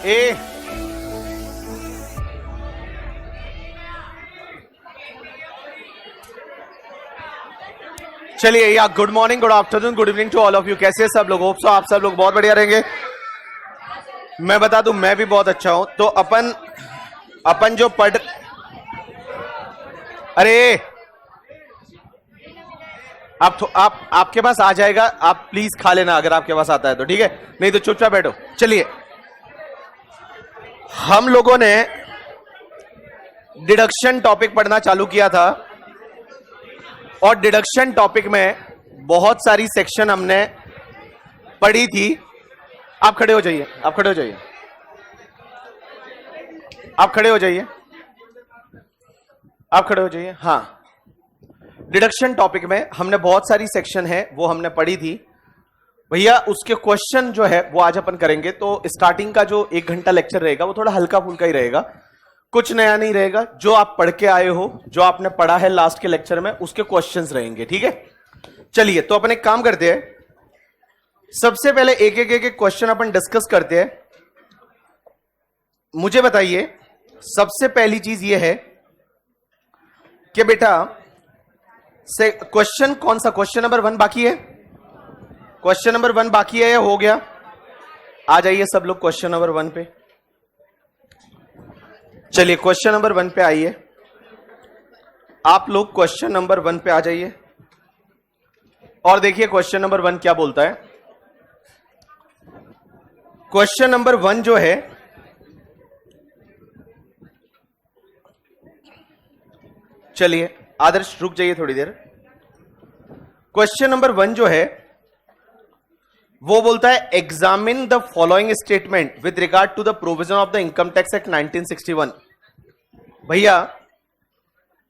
ए चलिए या good morning, good afternoon, good evening to all of you. कैसे सब लोग? होप सो आप सब लोग बहुत बढ़िया रहेंगे। मैं बता दूं मैं भी बहुत अच्छा हूं। तो अपन जो पढ़ अरे आपके पास आ जाएगा, आप प्लीज खा लेना अगर आपके पास आता है तो, ठीक है? नहीं तो चुपचाप बैठो। चलिए, हम लोगों ने डिडक्शन टॉपिक पढ़ना चालू किया था और डिडक्शन टॉपिक में बहुत सारी सेक्शन हमने पढ़ी थी। आप खड़े हो जाइए, आप खड़े हो जाइए, आप खड़े हो जाइए, आप खड़े हो जाइए। हां, डिडक्शन टॉपिक में हमने बहुत सारी सेक्शन है वो हमने पढ़ी थी भैया। उसके क्वेश्चन जो है वो आज अपन करेंगे। तो स्टार्टिंग का जो 1 घंटा लेक्चर रहेगा वो थोड़ा हल्का फुल्का ही रहेगा, कुछ नया नहीं रहेगा। जो आप पढ़ के आए हो, जो आपने पढ़ा है लास्ट के लेक्चर में, उसके क्वेश्चंस रहेंगे, ठीक है? चलिए, तो अपन एक काम करते हैं, सबसे पहले एक एक क्वेश्चन अपन डिस्कस करते हैं। मुझे बताइए, सबसे पहली चीज यह है कि बेटा से क्वेश्चन कौन सा, क्वेश्चन नंबर 1 बाकी है? क्वेश्चन नंबर 1 बाकी है या हो गया? आ जाइए सब लोग क्वेश्चन नंबर 1 पे। चलिए, क्वेश्चन नंबर 1 पे आइए। आप लोग क्वेश्चन नंबर 1 पे आ जाइए और देखिए क्वेश्चन नंबर 1 क्या बोलता है। क्वेश्चन नंबर 1 जो है, चलिए आदर्श रुक जाइए थोड़ी देर। क्वेश्चन नंबर 1 जो है वो बोलता है, examine the following statement with regard to the provision of the income tax act 1961। भैया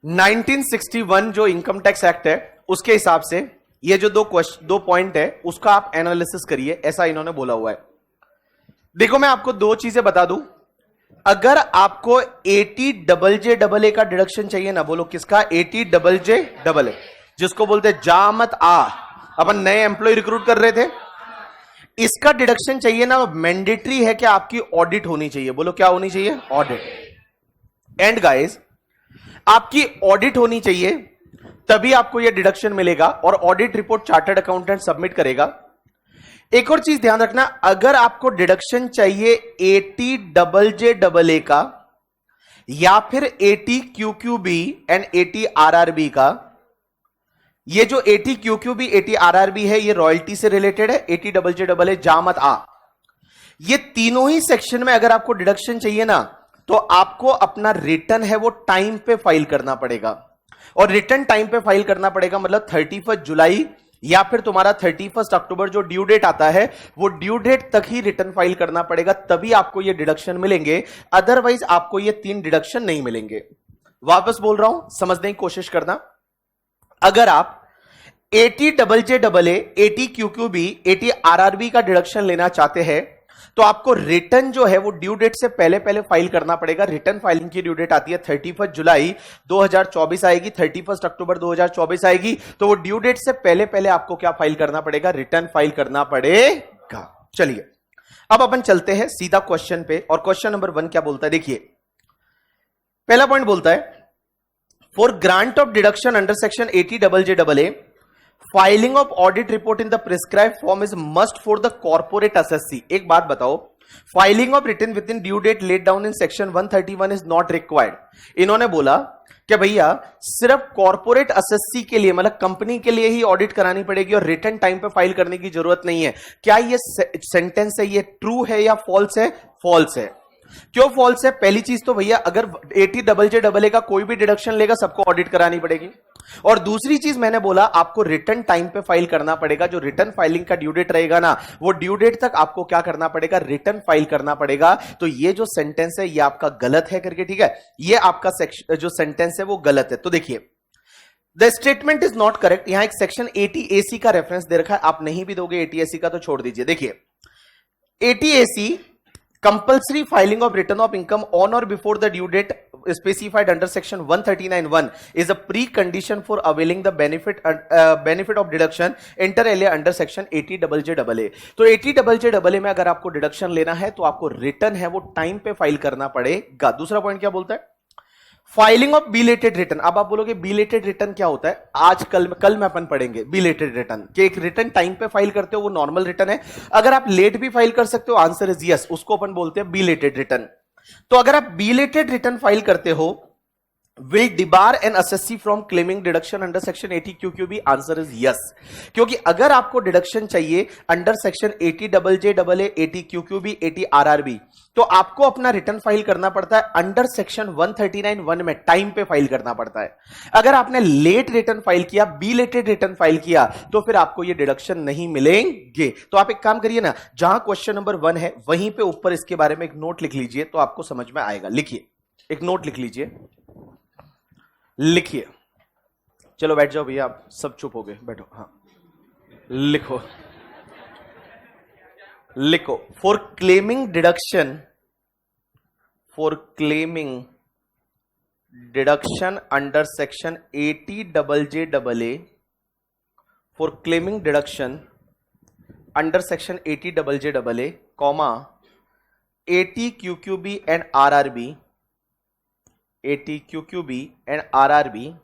1961 जो इनकम टैक्स एक्ट है उसके हिसाब से ये जो दो पॉइंट है उसका आप एनालिसिस करिए, ऐसा इन्होंने बोला हुआ है। देखो, मैं आपको 2 चीजें बता दूं। अगर आपको 80JJAA का डिडक्शन चाहिए ना, बोलो किसका? 80JJAA, जिसको बोलते जा मत आ। अपन नए एम्प्लॉय रिक्रूट कर रहे थे, इसका डिडक्शन चाहिए ना, मैंडेटरी है कि आपकी ऑडिट होनी चाहिए। बोलो क्या होनी चाहिए? ऑडिट। एंड गाइस, आपकी ऑडिट होनी चाहिए तभी आपको यह डिडक्शन मिलेगा और audit report chartered accountant submit करेगा। एक और चीज ध्यान रखना, अगर आपको डिडक्शन चाहिए 80JJAA का या फिर 80QQB एंड 80RRB का, ये जो 80QQB 80RRB है ये रॉयल्टी से रिलेटेड है। 80JJAA जा मत आ, ये तीनों ही सेक्शन में अगर आपको डिडक्शन चाहिए ना तो आपको अपना रिटर्न है वो टाइम पे फाइल करना पड़ेगा। और रिटर्न टाइम पे फाइल करना पड़ेगा मतलब 31 जुलाई या फिर तुम्हारा 31 अक्टूबर जो ड्यू डेट आता है वो ड्यू डेट तक ही रिटर्न फाइल करना पड़ेगा, तभी आपको ये डिडक्शन मिलेंगे। अदरवाइज आपको ये 3 डिडक्शन नहीं मिलेंगे। वापस बोल रहा हूं, समझने की कोशिश करना। अगर आप 80JJAA, 80QQB, 80RRB का डिडक्शन लेना चाहते हैं तो आपको रिटर्न जो है वो ड्यू डेट से पहले पहले फाइल करना पड़ेगा। रिटर्न फाइलिंग की ड्यू डेट आती है 31 जुलाई 2024 आएगी, 31 अक्टूबर 2024 आएगी। तो वो ड्यू डेट से पहले पहले आपको क्या फाइल करना पड़ेगा? रिटर्न फाइल करना पड़ेगा। चलिए, अब अपन चलते हैं सीधा क्वेश्चन पे। और क्वेश्चन नंबर 1 क्या बोलता है, देखिए। पहला पॉइंट बोलता है, for grant of deduction under section 80JJAA, filing of audit report in the prescribed form is must for the corporate assessee. एक बात बताओ, filing of return within due date laid down in section 131 is not required. इन्होंने बोला कि भैया सिर्फ corporate SSC के लिए, मतलब कंपनी के लिए ही ऑडिट करानी पड़ेगी और रिटर्न टाइम पे फाइल करने की जरूरत नहीं है। क्या ये सेंटेंस है ये ट्रू है या फॉल्स है? फॉल्स है। क्यों फॉल्स है? पहली चीज तो भैया अगर 80JJAA का कोई भी डिडक्शन लेगा सबको ऑडिट करानी पड़ेगी। और दूसरी चीज मैंने बोला आपको रिटर्न टाइम पे फाइल करना पड़ेगा। जो रिटर्न फाइलिंग का ड्यू डेट रहेगा ना, वो ड्यू डेट तक आपको क्या करना पड़ेगा? रिटर्न फाइल करना पड़ेगा। तो ये जो सेंटेंस है ये आपका गलत है करके, ठीक है? ये आपका जो सेंटेंस है वो गलत है। तो देखिए, the statement is not correct. यहां एक सेक्शन 80AC का रेफरेंस दे रखा है, आप नहीं भी दोगे 80AC का तो छोड़ दीजिए। देखिए 80AC, compulsory filing of return of income on or before the due date specified under section 139(1) is a precondition for availing the benefit of deduction inter alia under section 80JJAA। तो 80JJAA में अगर आपको deduction लेना है तो आपको return है वो टाइम पे फाइल करना पड़ेगा। दूसरा पॉइंट क्या बोलता है? Filing of belated return. अब आप बोलोगे बिलेटेड रिटर्न क्या होता है? आज कल में अपन पढ़ेंगे बिलेटेड रिटर्न कि एक रिटर्न टाइम पे फाइल करते हो वो नॉर्मल रिटर्न है, अगर आप लेट भी फाइल कर सकते हो आंसर इज यस, उसको अपन बोलते हैं बिलेटेड रिटर्न। तो अगर आप बिलेटेड रिटर्न फाइल करते हो will debar an assessee from claiming deduction under section 80 QQB? Answer is yes, क्योंकि अगर आपको डिडक्शन चाहिए under section 80JJAA, 80 QQB, 80 RRB, तो आपको अपना रिटर्न फाइल करना पड़ता है अंडर सेक्शन 139(1) में, टाइम पे फाइल करना पड़ता है। अगर आपने लेट रिटर्न फाइल किया, बिलेटेड रिटर्न फाइल किया, तो फिर आपको ये डिडक्शन नहीं मिलेंगे। तो आप एक काम करिए ना, जहां क्वेश्चन नंबर 1 है वहीं पे ऊपर इसके बारे में एक नोट लिख लीजिए तो आपको समझ में आएगा। लिखिए, एक नोट लिख लीजिए, लिखिए। चलो बैठ जाओ भैया, आप सब चुप हो गए, बैठो। हाँ लिखो, लिखो। For claiming deduction under section 80JJAA, for claiming deduction under section 80JJAA, comma 80 QQB and RRB, 80 QQB and RRB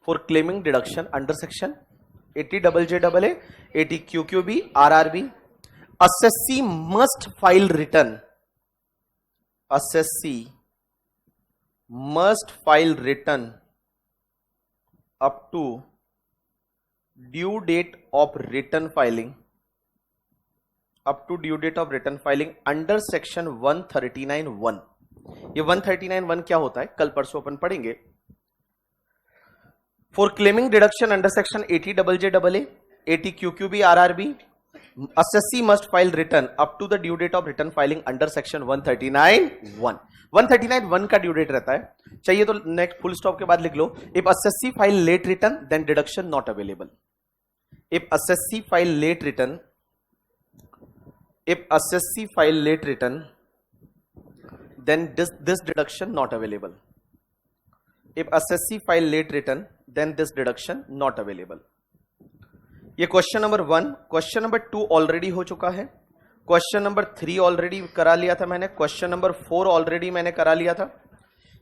for claiming deduction under section 80JJAA, 80 QQB, RRB, assessee must file return. Assessee must file return up to due date of return filing. Up to due date of return filing under section 139(1). ये 139(1) क्या होता है कल परसों अपन पढ़ेंगे। For claiming deduction under section 80JJAA, 80 QQB, RRB, assessee must file return up to the due date of return filing under section 139(1). 139(1) का due date रहता है, चाहिए तो नेक्स्ट फुल स्टॉप के बाद लिख लो, if assessee file late return then deduction not available. If assessee file late return, then this deduction not available. If assessee file late return, then this deduction not available. ये question number 1। Question number 2 already हो चुका है, question number 3 already करा लिया था मैंने, question number 4 already मैंने करा लिया था।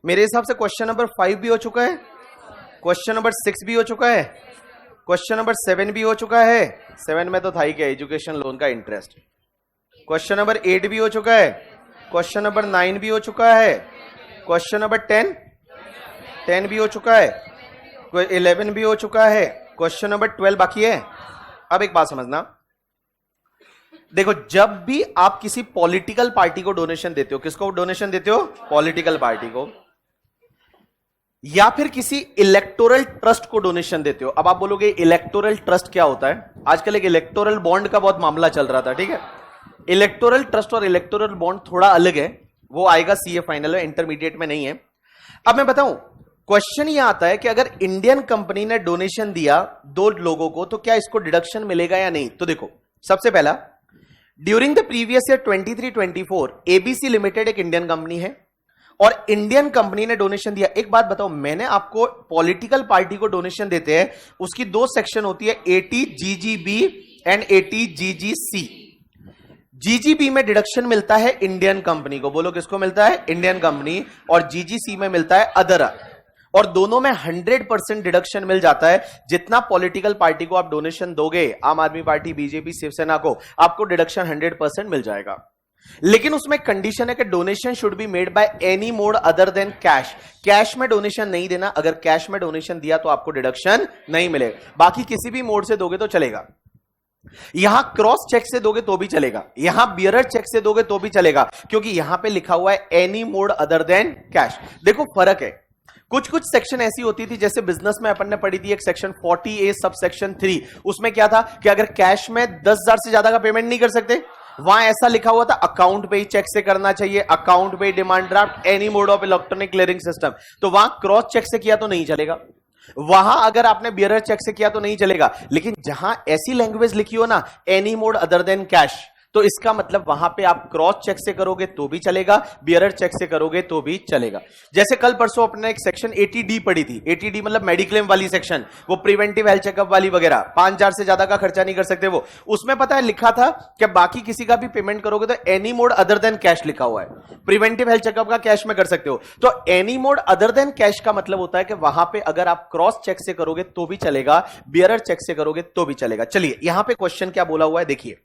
मेरे हिसाब से क्वेश्चन नंबर 5 भी हो चुका है, क्वेश्चन नंबर 6 भी हो चुका है, क्वेश्चन नंबर 7 भी हो चुका है। 7 में तो था ही क्या, एजुकेशन लोन का इंटरेस्ट। क्वेश्चन नंबर 8 भी हो चुका है, क्वेश्चन नंबर 9 भी हो चुका है, क्वेश्चन नंबर 10 भी हो चुका है, 11 भी हो चुका है, क्वेश्चन नंबर 12 बाकी है। अब एक बात समझना, देखो जब भी आप किसी पॉलिटिकल पार्टी को डोनेशन देते हो, किसको डोनेशन देते हो? पॉलिटिकल पार्टी को, या फिर किसी इलेक्टोरल ट्रस्ट को डोनेशन देते हो। अब आप बोलोगे इलेक्टोरल ट्रस्ट क्या होता है? आजकल एक इलेक्टोरल बॉन्ड का बहुत मामला चल रहा था, ठीक है। इलेक्टोरल ट्रस्ट और इलेक्टोरल बॉन्ड थोड़ा अलग है, वो आएगा सीए फाइनल में, इंटरमीडिएट में नहीं है। अब मैं बताऊं, क्वेश्चन ये आता है कि अगर इंडियन कंपनी ने डोनेशन दिया 2 लोगों को, तो क्या इसको डिडक्शन मिलेगा या नहीं? तो देखो, सबसे पहला, during the previous year 23-24 ABC limited एक इंडियन कंपनी है और इंडियन कंपनी ने डोनेशन दिया। एक बात बताओ, मैंने आपको पॉलिटिकल पार्टी को डोनेशन देते हैं, उसकी 2 सेक्शन होती है, 80GGB एंड 80GGC। जीजीबी में डिडक्शन मिलता है इंडियन कंपनी को, बोलो किसको मिलता है? Indian company. और जीजीसी में मिलता है अदर, और दोनों में 100% डिडक्शन मिल जाता है। जितना पॉलिटिकल पार्टी को आप डोनेशन दोगे, आम आदमी पार्टी, बीजेपी, शिवसेना को, आपको डिडक्शन 100% मिल जाएगा। लेकिन उसमें कंडीशन है कि donation should be made by any mode other than cash. Cash में डोनेशन नहीं देना, अगर कैश में डोनेशन दिया तो आपको डिडक्शन नहीं मिलेगा। बाकी किसी भी मोड से दोगे तो चलेगा, यहां क्रॉस चेक से दोगे तो भी चलेगा, यहां बियरर चेक से दोगे तो भी चलेगा, क्योंकि यहां पे लिखा हुआ है any mode other than cash. देखो फर्क है, कुछ कुछ सेक्शन ऐसी होती थी, जैसे बिजनेस में अपन ने पढ़ी थी एक सेक्शन 40A सब सेक्शन 3, उसमें क्या था कि अगर कैश में 10,000 से ज्यादा का पेमेंट नहीं कर सकते, वहां ऐसा लिखा हुआ था अकाउंट पे ही चेक से करना चाहिए, अकाउंट पे demand draft, any mode of electronic clearing system. तो वहां क्रॉस चेक से किया तो नहीं चलेगा, वहां अगर आपने बियरर चेक से किया तो नहीं चलेगा। लेकिन जहां ऐसी लैंग्वेज लिखी हो ना, any mode other than cash, तो इसका मतलब वहां पे आप क्रॉस चेक से करोगे तो भी चलेगा, बियरर चेक से करोगे तो भी चलेगा। जैसे कल परसों अपने एक सेक्शन 80D पढ़ी थी, 80D मतलब मेडिक्लेम वाली सेक्शन, वो प्रिवेंटिव हेल्थ चेकअप वाली वगैरह, 5,000 से ज्यादा का खर्चा नहीं कर सकते वो। उसमें पता है लिखा था कि बाकी किसी का भी पेमेंट करोगे तो any mode other than cash लिखा हुआ है। प्रिवेंटिव हेल्थ चेकअप का कैश में कर सकते हो, तो any mode other than cash का मतलब होता है कि वहां पे अगर आप क्रॉस चेक से करोगे तो भी चलेगा, बियरर चेक से करोगे तो भी चलेगा। चलिए यहां पे क्वेश्चन क्या बोला हुआ है देखिए,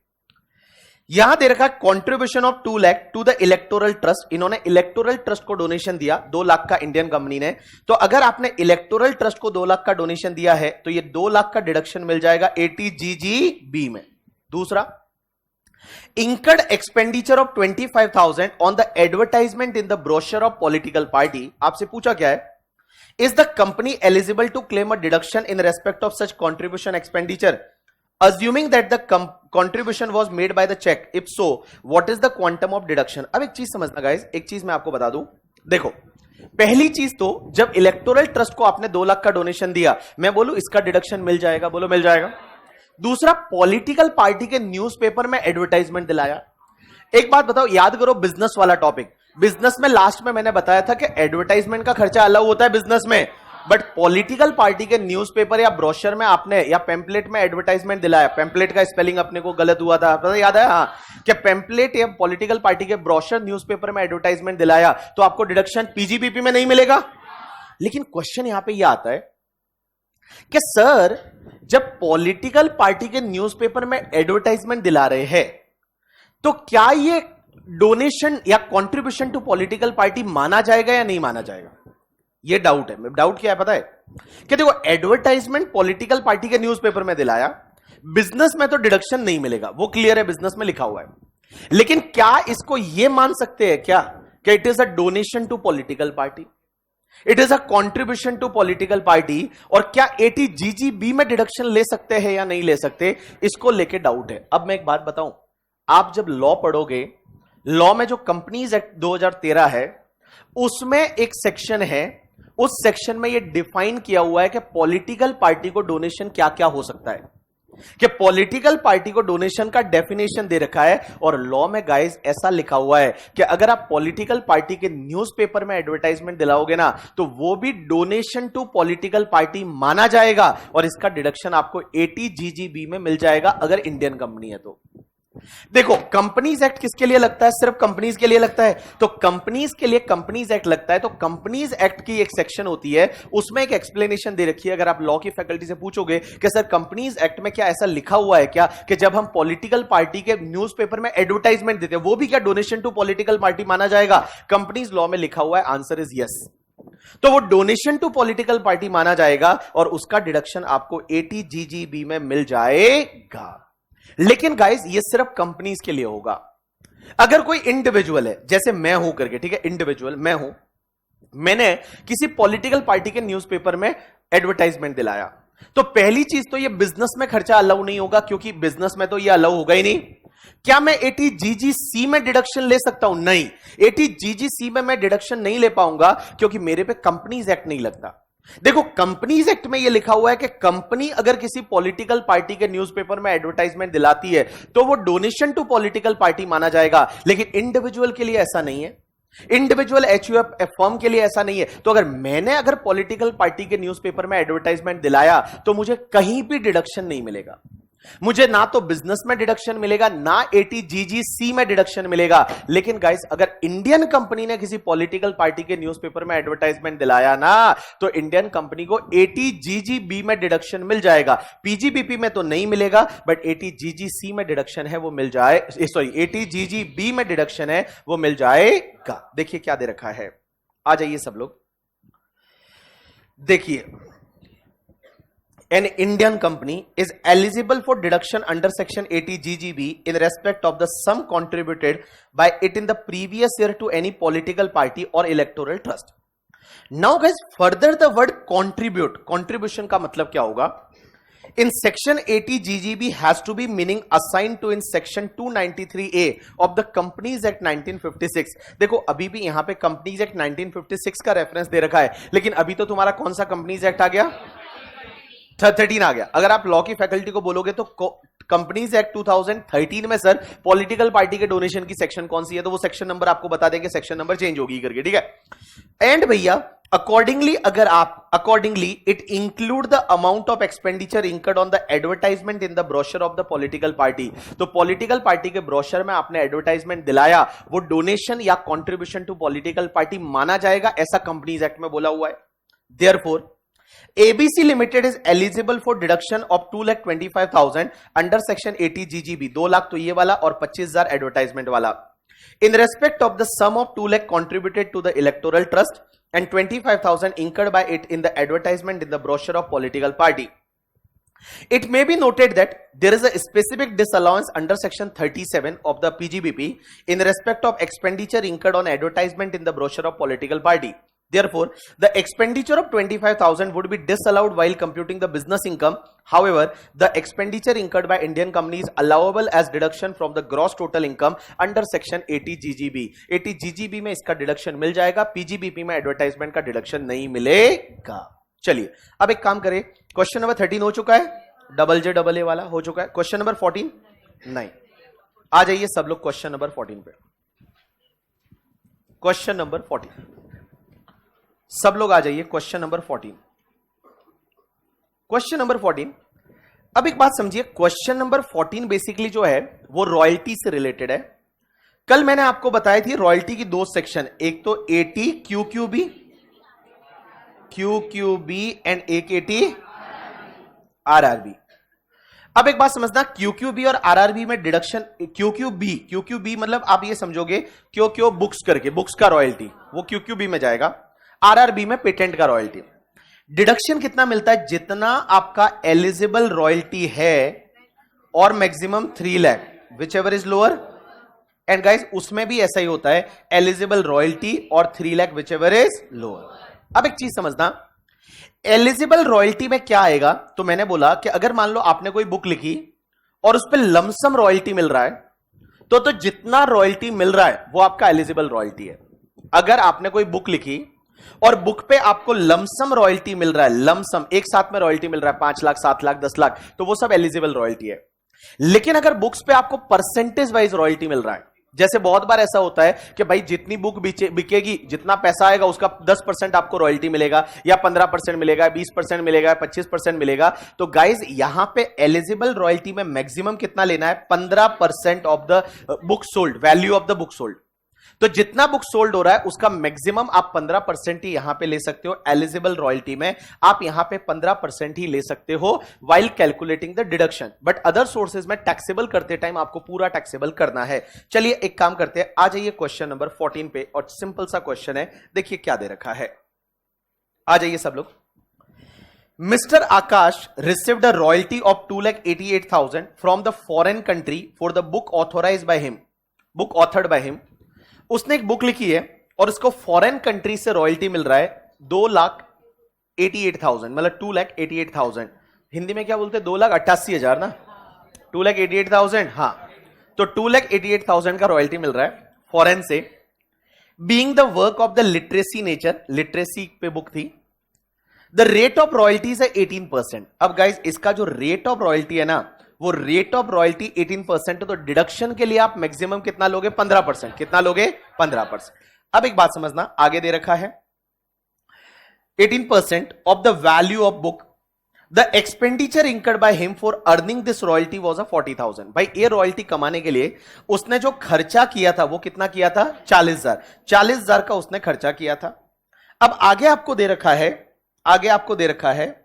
यहां दे रखा contribution of 2 lakh to the electoral trust. इन्होंने इलेक्टोरल ट्रस्ट को डोनेशन दिया 2 लाख का इंडियन कंपनी ने। तो अगर आपने इलेक्टोरल ट्रस्ट को 2 लाख का डोनेशन दिया है तो ये 2 लाख का डिडक्शन मिल जाएगा ATGGB में। दूसरा, incurred expenditure of 25,000 on the advertisement in the brochure of political party। आपसे पूछा क्या है, is the company eligible to claim a deduction in respect of such contribution expenditure assuming that the contribution was made by the check, if so what is the quantum of deduction। अब एक चीज समझना guys, एक चीज मैं आपको बता दूं, देखो पहली चीज तो जब इलेक्टोरल ट्रस्ट को आपने 2 लाख का डोनेशन दिया, मैं बोलूं इसका डिडक्शन मिल जाएगा, बोलो मिल जाएगा। दूसरा, पॉलिटिकल पार्टी के न्यूज़पेपर में एडवर्टाइजमेंट दिलाया। एक बात बताओ, याद करो बिजनेस वाला टॉपिक, बिजनेस में लास्ट में मैंने बताया था कि एडवर्टाइजमेंट का खर्चा अलग होता है बिजनेस में, बट पॉलिटिकल पार्टी के न्यूज़पेपर या ब्रोशर में आपने या पेम्पलेट में एडवर्टाइजमेंट दिलाया। पेम्पलेट का स्पेलिंग अपने को गलत हुआ था, पता याद है? हाँ, कि पेम्पलेट या पॉलिटिकल पार्टी के ब्रोशर न्यूज़पेपर में एडवर्टाइजमेंट दिलाया तो आपको डिडक्शन पीजीबीपी में नहीं मिलेगा। लेकिन क्वेश्चन यहां पे यह आता है कि सर जब पॉलिटिकल पार्टी के न्यूज़पेपर में एडवर्टाइजमेंट दिला रहे हैं तो क्या ये डोनेशन या कंट्रीब्यूशन टू पॉलिटिकल पार्टी माना जाएगा या नहीं माना जाएगा? ये डाउट है। डाउट क्या है पता है कि देखो एडवर्टाइजमेंट पॉलिटिकल पार्टी के न्यूज़पेपर में दिलाया, बिजनेस में तो डिडक्शन नहीं मिलेगा, वो क्लियर है, बिजनेस में लिखा हुआ है। लेकिन क्या इसको यह मान सकते हैं क्या कि it is a donation to political party, it is a contribution to political party, और क्या ATGGB में डिडक्शन ले सकते हैं या नहीं ले सकते, इसको लेके डाउट है। अब मैं एक बात बताऊं, आप जब लॉ पढ़ोगे, लॉ में जो कंपनीज एक्ट 2013 है उसमें एक सेक्शन है, उस सेक्शन में यह डिफाइन किया हुआ है कि पॉलिटिकल पार्टी को डोनेशन क्या क्या हो सकता है, कि पॉलिटिकल पार्टी को डोनेशन का डेफिनेशन दे रखा है। और लॉ में गाइस ऐसा लिखा हुआ है कि अगर आप पॉलिटिकल पार्टी के न्यूज़पेपर में एडवर्टाइजमेंट दिलाओगे ना तो वो भी डोनेशन टू पॉलिटिकल पार्टी माना जाएगा, और इसका डिडक्शन आपको ATGGB में मिल जाएगा अगर इंडियन कंपनी है तो। देखो कंपनीज एक्ट किसके लिए लगता है? सिर्फ कंपनीज के लिए लगता है। तो कंपनीज के लिए कंपनीज एक्ट लगता है, तो कंपनीज एक्ट की एक सेक्शन होती है, उसमें एक एक्सप्लेनेशन दे रखी है। अगर आप लॉ की फैकल्टी से पूछोगे कि सर कंपनीज एक्ट में क्या ऐसा लिखा हुआ है क्या कि जब हम पॉलिटिकल पार्टी के न्यूज़पेपर में एडवर्टाइजमेंट देते हैं वो भी क्या डोनेशन टू पॉलिटिकल पार्टी माना जाएगा? कंपनीज लॉ में लिखा हुआ है, आंसर इज यस। तो वो डोनेशन टू पॉलिटिकल पार्टी माना जाएगा और उसका डिडक्शन आपको ATGGB में मिल जाएगा। लेकिन गाइस ये सिर्फ कंपनीज के लिए होगा। अगर कोई इंडिविजुअल है, जैसे मैं हूं करके, ठीक है, इंडिविजुअल मैं हूं, मैंने किसी पॉलिटिकल पार्टी के न्यूज़पेपर में एडवर्टाइजमेंट दिलाया, तो पहली चीज तो ये बिजनेस में खर्चा अलाउ नहीं होगा, क्योंकि बिजनेस में तो ये अलाउ होगा ही नहीं। क्या मैं ATGGC में डिडक्शन ले सकता हूं? नहीं, ATGGC में मैं डिडक्शन नहीं ले पाऊंगा क्योंकि मेरे पे कंपनीज एक्ट नहीं लगता। देखो कंपनीज एक्ट में यह लिखा हुआ है कि कंपनी अगर किसी पॉलिटिकल पार्टी के न्यूज़पेपर में एडवर्टाइजमेंट दिलाती है तो वो डोनेशन टू पॉलिटिकल पार्टी माना जाएगा, लेकिन इंडिविजुअल के लिए ऐसा नहीं है। इंडिविजुअल HUF फर्म के लिए ऐसा नहीं है। तो अगर मैंने पॉलिटिकल पार्टी के न्यूज़पेपर में एडवर्टाइजमेंट दिलाया तो मुझे कहीं भी डिडक्शन नहीं मिलेगा। मुझे ना तो बिजनेस में डिडक्शन मिलेगा, ना ATGGC में डिडक्शन मिलेगा। लेकिन गाइस अगर इंडियन कंपनी ने किसी पॉलिटिकल पार्टी के न्यूज़पेपर में एडवर्टाइजमेंट दिलाया ना तो इंडियन कंपनी को ATGGB में डिडक्शन मिल जाएगा। PGBP में तो नहीं मिलेगा, बट ATGGC में डिडक्शन है वो मिल जाए, सॉरी ATGGB में डिडक्शन है वो मिल जाएगा। देखिए क्या दे रखा है, आ जाइए सब लोग देखिए। An Indian company is eligible for deduction under section ATGGB in respect of the sum contributed by it in the previous year to any political party or electoral trust. Now guys, further the word contribute, contribution का मतलब क्या होगा? In section ATGGB has to be meaning assigned to in section 293A of the Companies Act 1956. देखो अभी भी यहां पे Companies Act 1956 का रेफरेंस दे रखा है, लेकिन अभी तो तुम्हारा कौन सा Companies Act आ गया? 13 आ गया। अगर आप लॉ की फैकल्टी को बोलोगे तो कंपनीज एक्ट 2013 में सर पॉलिटिकल पार्टी के डोनेशन की सेक्शन कौन सी है, तो वो सेक्शन नंबर आपको बता देंगे, सेक्शन नंबर चेंज होगी करके, ठीक है। एंड भैया अकॉर्डिंगली अगर आप accordingly it include the amount of expenditure incurred on the advertisement in the brochure of the political party, तो पॉलिटिकल पार्टी के ब्रोशर में आपने एडवर्टाइजमेंट दिलाया, वो डोनेशन या कॉन्ट्रीब्यूशन टू पॉलिटिकल पार्टी माना जाएगा, ऐसा कंपनीज एक्ट में बोला हुआ है। Therefore ABC Limited is eligible for deduction of 2,25,000 under section 80 GGB, 2 lakh तो ये वाला और 25,000 एडवर्टाइजमेंट वाला, in respect of the sum of 2 lakh contributed to the electoral trust and 25,000 incurred by it in the advertisement in the brochure of political party. It may be noted that there is a specific disallowance under section 37 of the PGBP in respect of expenditure incurred on advertisement in the brochure of political party. Therefore, the expenditure of 25,000 would be disallowed while computing the business income. However, the expenditure incurred by Indian companies allowable as deduction from the gross total income under section 80 GGB. 80 GGB में इसका deduction मिल जाएगा, PGBP में advertisement का deduction नहीं मिलेगा। चलिए अब एक काम करें, क्वेश्चन नंबर 13 हो चुका है, डबल जे डबल ए वाला हो चुका है, क्वेश्चन नंबर 14 नहीं। आ जाइए सब लोग क्वेश्चन नंबर 14 पे, क्वेश्चन नंबर 14 सब लोग आ जाइए, क्वेश्चन नंबर 14। क्वेश्चन नंबर 14, अब एक बात समझिए, क्वेश्चन नंबर 14 बेसिकली जो है वो रॉयल्टी से रिलेटेड है। कल मैंने आपको बताई थी रॉयल्टी की दो सेक्शन, एक तो एटी क्यूक्यूबी एंड एक एटी आरआरबी। अब एक बात समझना, क्यूक्यूबी और आरआरबी में डिडक्शन, क्यूक्यूबी मतलब आप ये समझोगे क्यों बुक्स करके, बुक्स का रॉयल्टी वो क्यूक्यूबी में जाएगा, आरआरबी में पेटेंट का रॉयल्टी। डिडक्शन कितना मिलता है, जितना आपका एलिजिबल रॉयल्टी है और maximum 3 lakh, which ever is lower. And guys उसमें भी ऐसा ही होता है, एलिजिबल रॉयल्टी और 3 lakh which ever is lower. अब एक चीज समझना, एलिजिबल रॉयल्टी में क्या आएगा, तो मैंने बोला कि अगर मान लो आपने कोई बुक लिखी और उस पर लमसम रॉयल्टी मिल रहा है, तो जितना रॉयल्टी मिल रहा है वो आपका एलिजिबल रॉयल्टी है। अगर आपने कोई बुक लिखी और बुक पे आपको लमसम रॉयल्टी मिल रहा है, लमसम एक साथ में रॉयल्टी मिल रहा है 5 लाख 7 लाख 10 लाख, तो वो सब एलिजिबल रॉयल्टी है। लेकिन अगर बुक्स पे आपको परसेंटेज वाइज रॉयल्टी मिल रहा है, जैसे बहुत बार ऐसा होता है कि भाई जितनी बुक बिकेगी, जितना पैसा आएगा उसका 10% आपको रॉयल्टी मिलेगा, या 15% मिलेगा, 20% मिलेगा, 25% मिलेगा, तो गाइज यहां पे एलिजिबल रॉयल्टी में मैक्सिमम कितना लेना है, 15% of the book sold, value of the book sold. तो जितना बुक सोल्ड हो रहा है उसका मैक्सिमम आप 15% ही यहां पे ले सकते हो, एलिजिबल रॉयल्टी में आप यहां पे 15% ही ले सकते हो while calculating the deduction. But other sources में टैक्सेबल करते टाइम आपको पूरा टैक्सेबल करना है। चलिए एक काम करते हैं, आ जाइए क्वेश्चन नंबर 14 पे, और सिंपल सा क्वेश्चन है, देखिए क्या दे रखा है, आ जाइए सब लोग। Mister Akash received a royalty of 2,88,000 from the foreign country for the book authorised by him, book authored by him. उसने एक बुक लिखी है और उसको फॉरेन कंट्री से रॉयल्टी मिल रहा है 2,88,000, मतलब 2,88,000। हिंदी में क्या बोलते हैं, 2,88,000 ना, 2,88,000, हाँ, तो 2,88,000 का रॉयल्टी मिल रहा है फॉरेन से, being the work of the literacy nature, literacy पे बुक थी। द रेट ऑफ रॉयल्टी है 18%। अब गाइज इसका जो रेट ऑफ रॉयल्टी है ना, वो रेट ऑफ रॉयल्टी 18% है, तो डिडक्शन के लिए आप मैक्सिमम कितना लोगे, 15%। कितना लोगे, 15%। अब एक बात समझना, आगे दे रखा है 18% of the value of book, the expenditure incurred by him for earning this royalty was 40,000। भाई ये रॉयल्टी कमाने के लिए उसने जो खर्चा किया था वो कितना किया था, 40,000 का उसने खर्चा किया था। अब आगे आपको दे रखा है, आगे आपको दे रखा है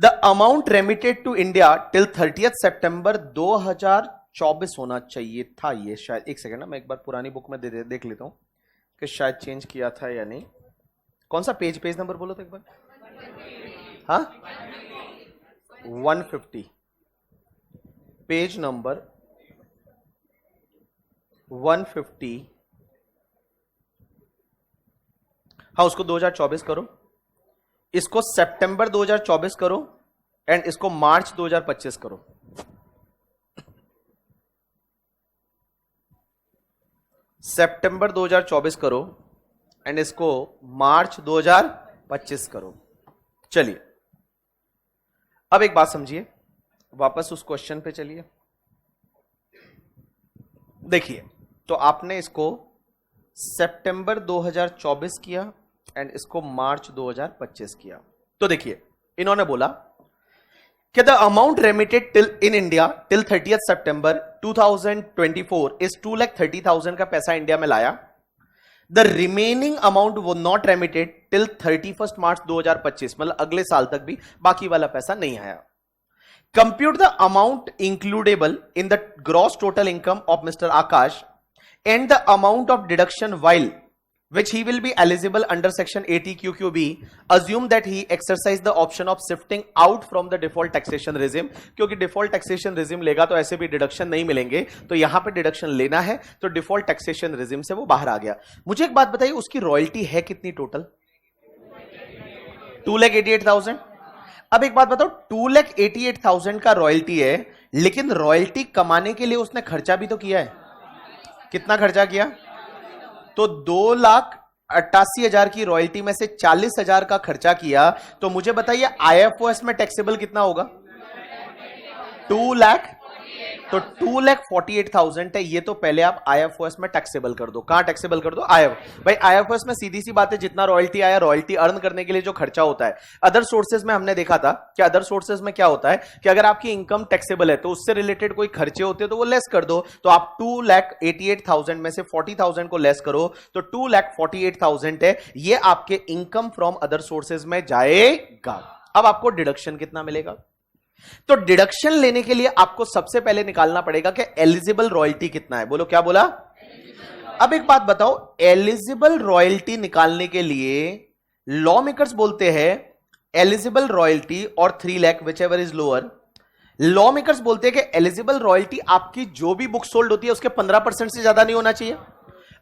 the amount remitted to India till 30 सितंबर 2024 होना चाहिए था ये शायद, एक सेकंड ना मैं एक बार पुरानी बुक में देख लेता हूं कि शायद चेंज किया था या नहीं। कौन सा पेज नंबर बोलो तो एक बार, हाँ 150, पेज नंबर 150, हाँ उसको 2024 करो, इसको सितंबर 2024 करो, एंड इसको मार्च 2025 करो। सितंबर 2024 करो एंड इसको मार्च 2025 करो। चलिए अब एक बात समझिए, वापस उस क्वेश्चन पे चलिए। देखिए, तो आपने इसको सितंबर 2024 किया एंड इसको मार्च 2025 किया। तो देखिए, इन्होंने बोला कि the amount remitted till in India till 30th September 2024 is 2,30,000 का पैसा इंडिया में लाया। द रिमेनिंग अमाउंट वो नॉट रेमिटेड टिल 31st मार्च 2025, मतलब अगले साल तक भी बाकी वाला पैसा नहीं आया। Compute the amount includable in the gross total income of mister Akash and the amount of deduction while which he will be eligible under section 80 QQB, assume that he exercise the option of shifting out from the default taxation regime, क्योंकि default taxation regime लेगा तो ऐसे भी deduction नहीं मिलेंगे, तो यहां पे डिडक्शन लेना है, तो default taxation regime से वो बाहर आ गया। मुझे एक बात बताइए, उसकी रॉयल्टी है कितनी टोटल? 2,88,000। अब एक बात बताओ, 2,88,000 का रॉयल्टी है, लेकिन रॉयल्टी कमाने के लिए उसने खर्चा भी तो किया है। कितना खर्चा किया? तो 2,88,000 की रॉयल्टी में से 40,000 का खर्चा किया, तो मुझे बताइए आईएफओएस में टैक्सेबल कितना होगा? 2 लाख। तो 2,48,000 है, ये तो पहले आप आईएफओएस में टैक्सेबल कर दो। कहां टैक्सेबल कर दो? भाई आईएफओएस में सीधी सी बात है, जितना रॉयल्टी आया, रॉयल्टी अर्न करने के लिए जो खर्चा होता है। अदर सोर्सेज में हमने देखा था कि अदर सोर्सेज में क्या होता है कि अगर आपकी इनकम टैक्सेबल है तो उससे रिलेटेड कोई खर्चे होते हैं तो वो लेस कर दो। तो आप 2,88,000 में से 40,000 को लेस करो, तो 2,48,000 है, ये आपके इनकम फ्रॉम अदर सोर्सेज में जाएगा। अब आपको डिडक्शन कितना मिलेगा? तो डिडक्शन लेने के लिए आपको सबसे पहले निकालना पड़ेगा कि एलिजिबल रॉयल्टी कितना है। बोलो, क्या बोला? अब एक बात बताओ, एलिजिबल रॉयल्टी निकालने के लिए लॉ मेकर्स बोलते हैं एलिजिबल रॉयल्टी और 3 lakh which ever is lower. Law makers बोलते हैं कि एलिजिबल रॉयल्टी आपकी जो भी बुक सोल्ड होती है उसके 15% से ज्यादा नहीं होना चाहिए।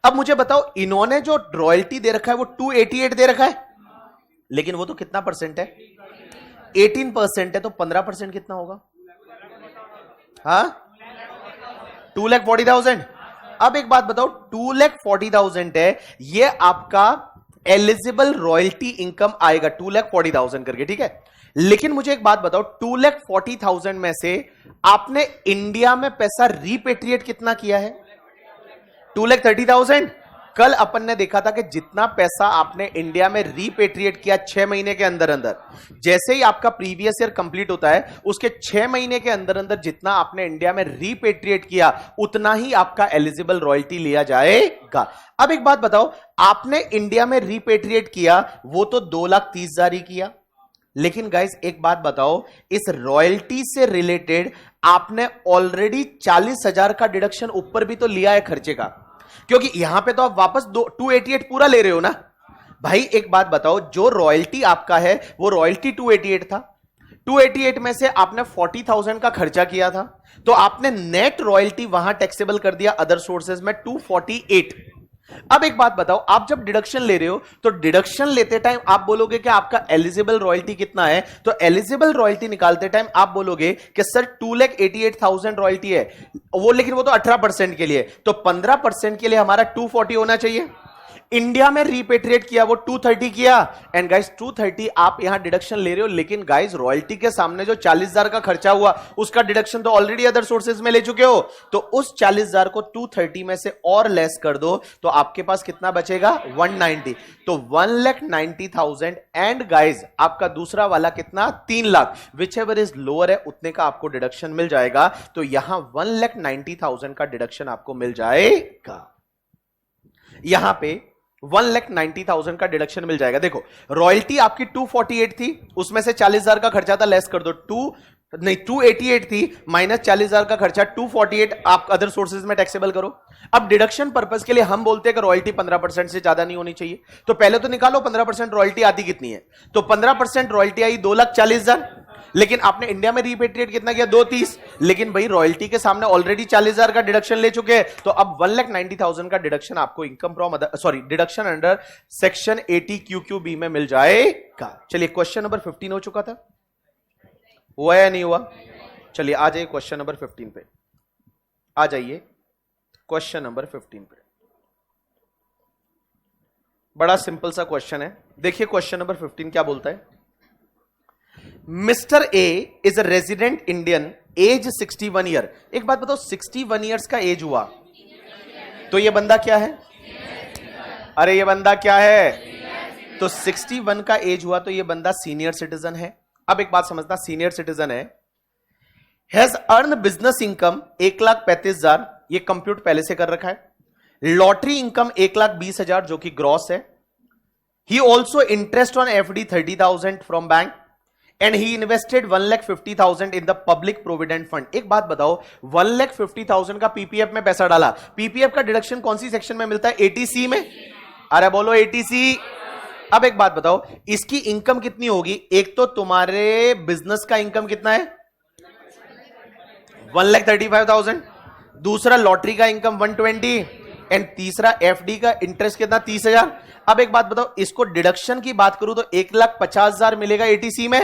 अब मुझे बताओ, इन्होंने जो रॉयल्टी दे रखा है वो 288 दे रखा है, लेकिन वो तो कितना परसेंट है? 18% है, तो 15% कितना होगा? हाँ, 2,40,000। अब एक बात बताओ, 2,40,000 है, ये आपका एलिजिबल रॉयल्टी इनकम आएगा 2,40,000 करके, ठीक है। लेकिन मुझे एक बात बताओ, 2,40,000 में से आपने इंडिया में पैसा रिपेट्रिएट कितना किया है? 2,30,000। कल अपन ने देखा था कि जितना पैसा आपने इंडिया में रिपेट्रिएट किया 6 महीने के अंदर अंदर, जैसे ही आपका प्रीवियस ईयर कंप्लीट होता है उसके 6 महीने के अंदर अंदर जितना आपने इंडिया में रिपेट्रिएट किया उतना ही आपका एलिजिबल रॉयल्टी लिया जाएगा। अब एक बात बताओ, आपने इंडिया में रिपेट्रिएट किया वो तो 2,30,000 ही किया, लेकिन गाइस एक बात बताओ, इस रॉयल्टी से रिलेटेड आपने ऑलरेडी 40,000 का डिडक्शन ऊपर भी तो लिया है खर्चे का, क्योंकि यहां पे तो आप वापस 288 पूरा ले रहे हो ना। भाई एक बात बताओ, जो रॉयल्टी आपका है वो रॉयल्टी 288 था, 288 में से आपने 40,000 का खर्चा किया था, तो आपने नेट रॉयल्टी वहां टैक्सेबल कर दिया अदर सोर्सेज में 248। अब एक बात बताओ, आप जब डिडक्शन ले रहे हो तो डिडक्शन लेते टाइम आप बोलोगे कि आपका एलिजिबल रॉयल्टी कितना है, तो एलिजिबल रॉयल्टी निकालते टाइम आप बोलोगे कि सर 2,88,000 रॉयल्टी है वो, लेकिन वो तो 18% के लिए, तो 15% के लिए हमारा 240 होना चाहिए। इंडिया में रिपेट्रिएट किया वो 230 किया, एंड गाइस 230 आप यहां डिडक्शन ले रहे हो, लेकिन गाइस रॉयल्टी के सामने जो 40,000 का खर्चा हुआ उसका डिडक्शन तो ऑलरेडी अदर सोर्सेज में ले चुके हो, तो उस 40,000 को 230 में से और लेस कर दो, तो आपके पास कितना बचेगा? 190। तो 1,90,000 एंड गाइस आपका दूसरा वाला कितना? 3 lakh, which ever is lower है उतने का आपको डिडक्शन मिल जाएगा। तो यहां 1,90,000 का डिडक्शन आपको मिल जाएगा, यहां पे 1,90,000 का डिडक्शन मिल जाएगा। देखो, रॉयल्टी आपकी 248 थी, उसमें से 40,000 का खर्चा था, लेस कर दो। 288 थी माइनस 40,000 का खर्चा, 248 आप अदर सोर्सेज में टैक्सेबल करो। अब डिडक्शन पर्पस के लिए हम बोलते हैं कि रॉयल्टी 15% से ज्यादा नहीं होनी चाहिए, तो पहले तो निकालो 15% रॉयल्टी आती कितनी है। तो 15% रॉयल्टी आई 2,40,000, लेकिन आपने इंडिया में रिपेट्रिएट कितना किया? 230, लेकिन भाई रॉयल्टी के सामने ऑलरेडी 40,000 का डिडक्शन ले चुके हैं, तो अब 1,90,000 का डिडक्शन आपको income from deduction under section 80 QQB में मिल जाएगा। चलिए, क्वेश्चन नंबर 15 हो चुका था, हुआ या नहीं हुआ? चलिए आ जाइए क्वेश्चन नंबर 15 पे, आ जाइए क्वेश्चन नंबर 15 पे। बड़ा सिंपल सा क्वेश्चन है, देखिए क्वेश्चन नंबर 15 क्या बोलता है। Mister A is a resident Indian, age 61 year. एक बात बताओ, 61 ईयर्स का एज हुआ, तो ये बंदा क्या है? अरे ये बंदा क्या है? तो 61 का एज हुआ तो ये बंदा सीनियर सिटीजन है। अब एक बात समझना, सीनियर सिटीजन है, हैज अर्न बिजनेस इनकम 1,35,000, ये कंप्यूट पहले से कर रखा है। लॉटरी इनकम 1,20,000 जो कि ग्रॉस है। He also interest on FD 30,000 from bank and he invested 1,50,000 in the public provident fund. एक बात बताओ, 1,50,000 का पीपीएफ में पैसा डाला, पीपीएफ का डिडक्शन कौन सी सेक्शन में मिलता है? एटीसी में। अरे बोलो एटीसी। अब एक बात बताओ, इसकी इनकम कितनी होगी? एक तो तुम्हारे बिजनेस का इनकम कितना है? 1,35,000, दूसरा लॉटरी का इनकम 120 एंड तीसरा एफडी का इंटरेस्ट कितना? 30,000। अब एक बात बताओ, इसको डिडक्शन की बात करूं तो 1,50,000 मिलेगा एटीसी में,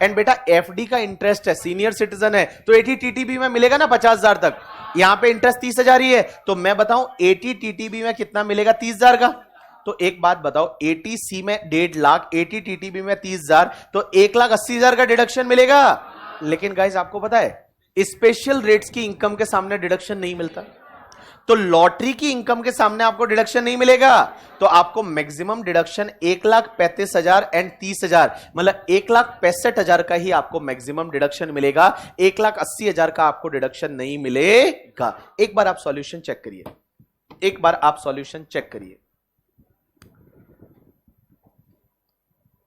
एंड बेटा एफडी का इंटरेस्ट है, सीनियर सिटीजन है तो एटीटीटीबी में मिलेगा ना 50,000 तक। यहां पे इंटरेस्ट 30,000 ही है, तो मैं बताऊं एटीटीटीबी में कितना मिलेगा? 30,000 का। तो एक बात बताओ, एटीसी में 1.5 लाख, एटीटीटीबी में 30,000, तो 1,80,000 का डिडक्शन मिलेगा। लेकिन गाइस आपको पता है स्पेशल रेट्स की इनकम के सामने डिडक्शन नहीं मिलता, तो लॉटरी की इनकम के सामने आपको डिडक्शन नहीं मिलेगा, तो आपको मैक्सिमम डिडक्शन 1,35,000 एंड 30,000, मतलब 1,65,000 का ही आपको मैक्सिमम डिडक्शन मिलेगा, 1,80,000 का आपको डिडक्शन नहीं मिलेगा। एक बार आप सॉल्यूशन चेक करिए, एक बार आप सॉल्यूशन चेक करिए,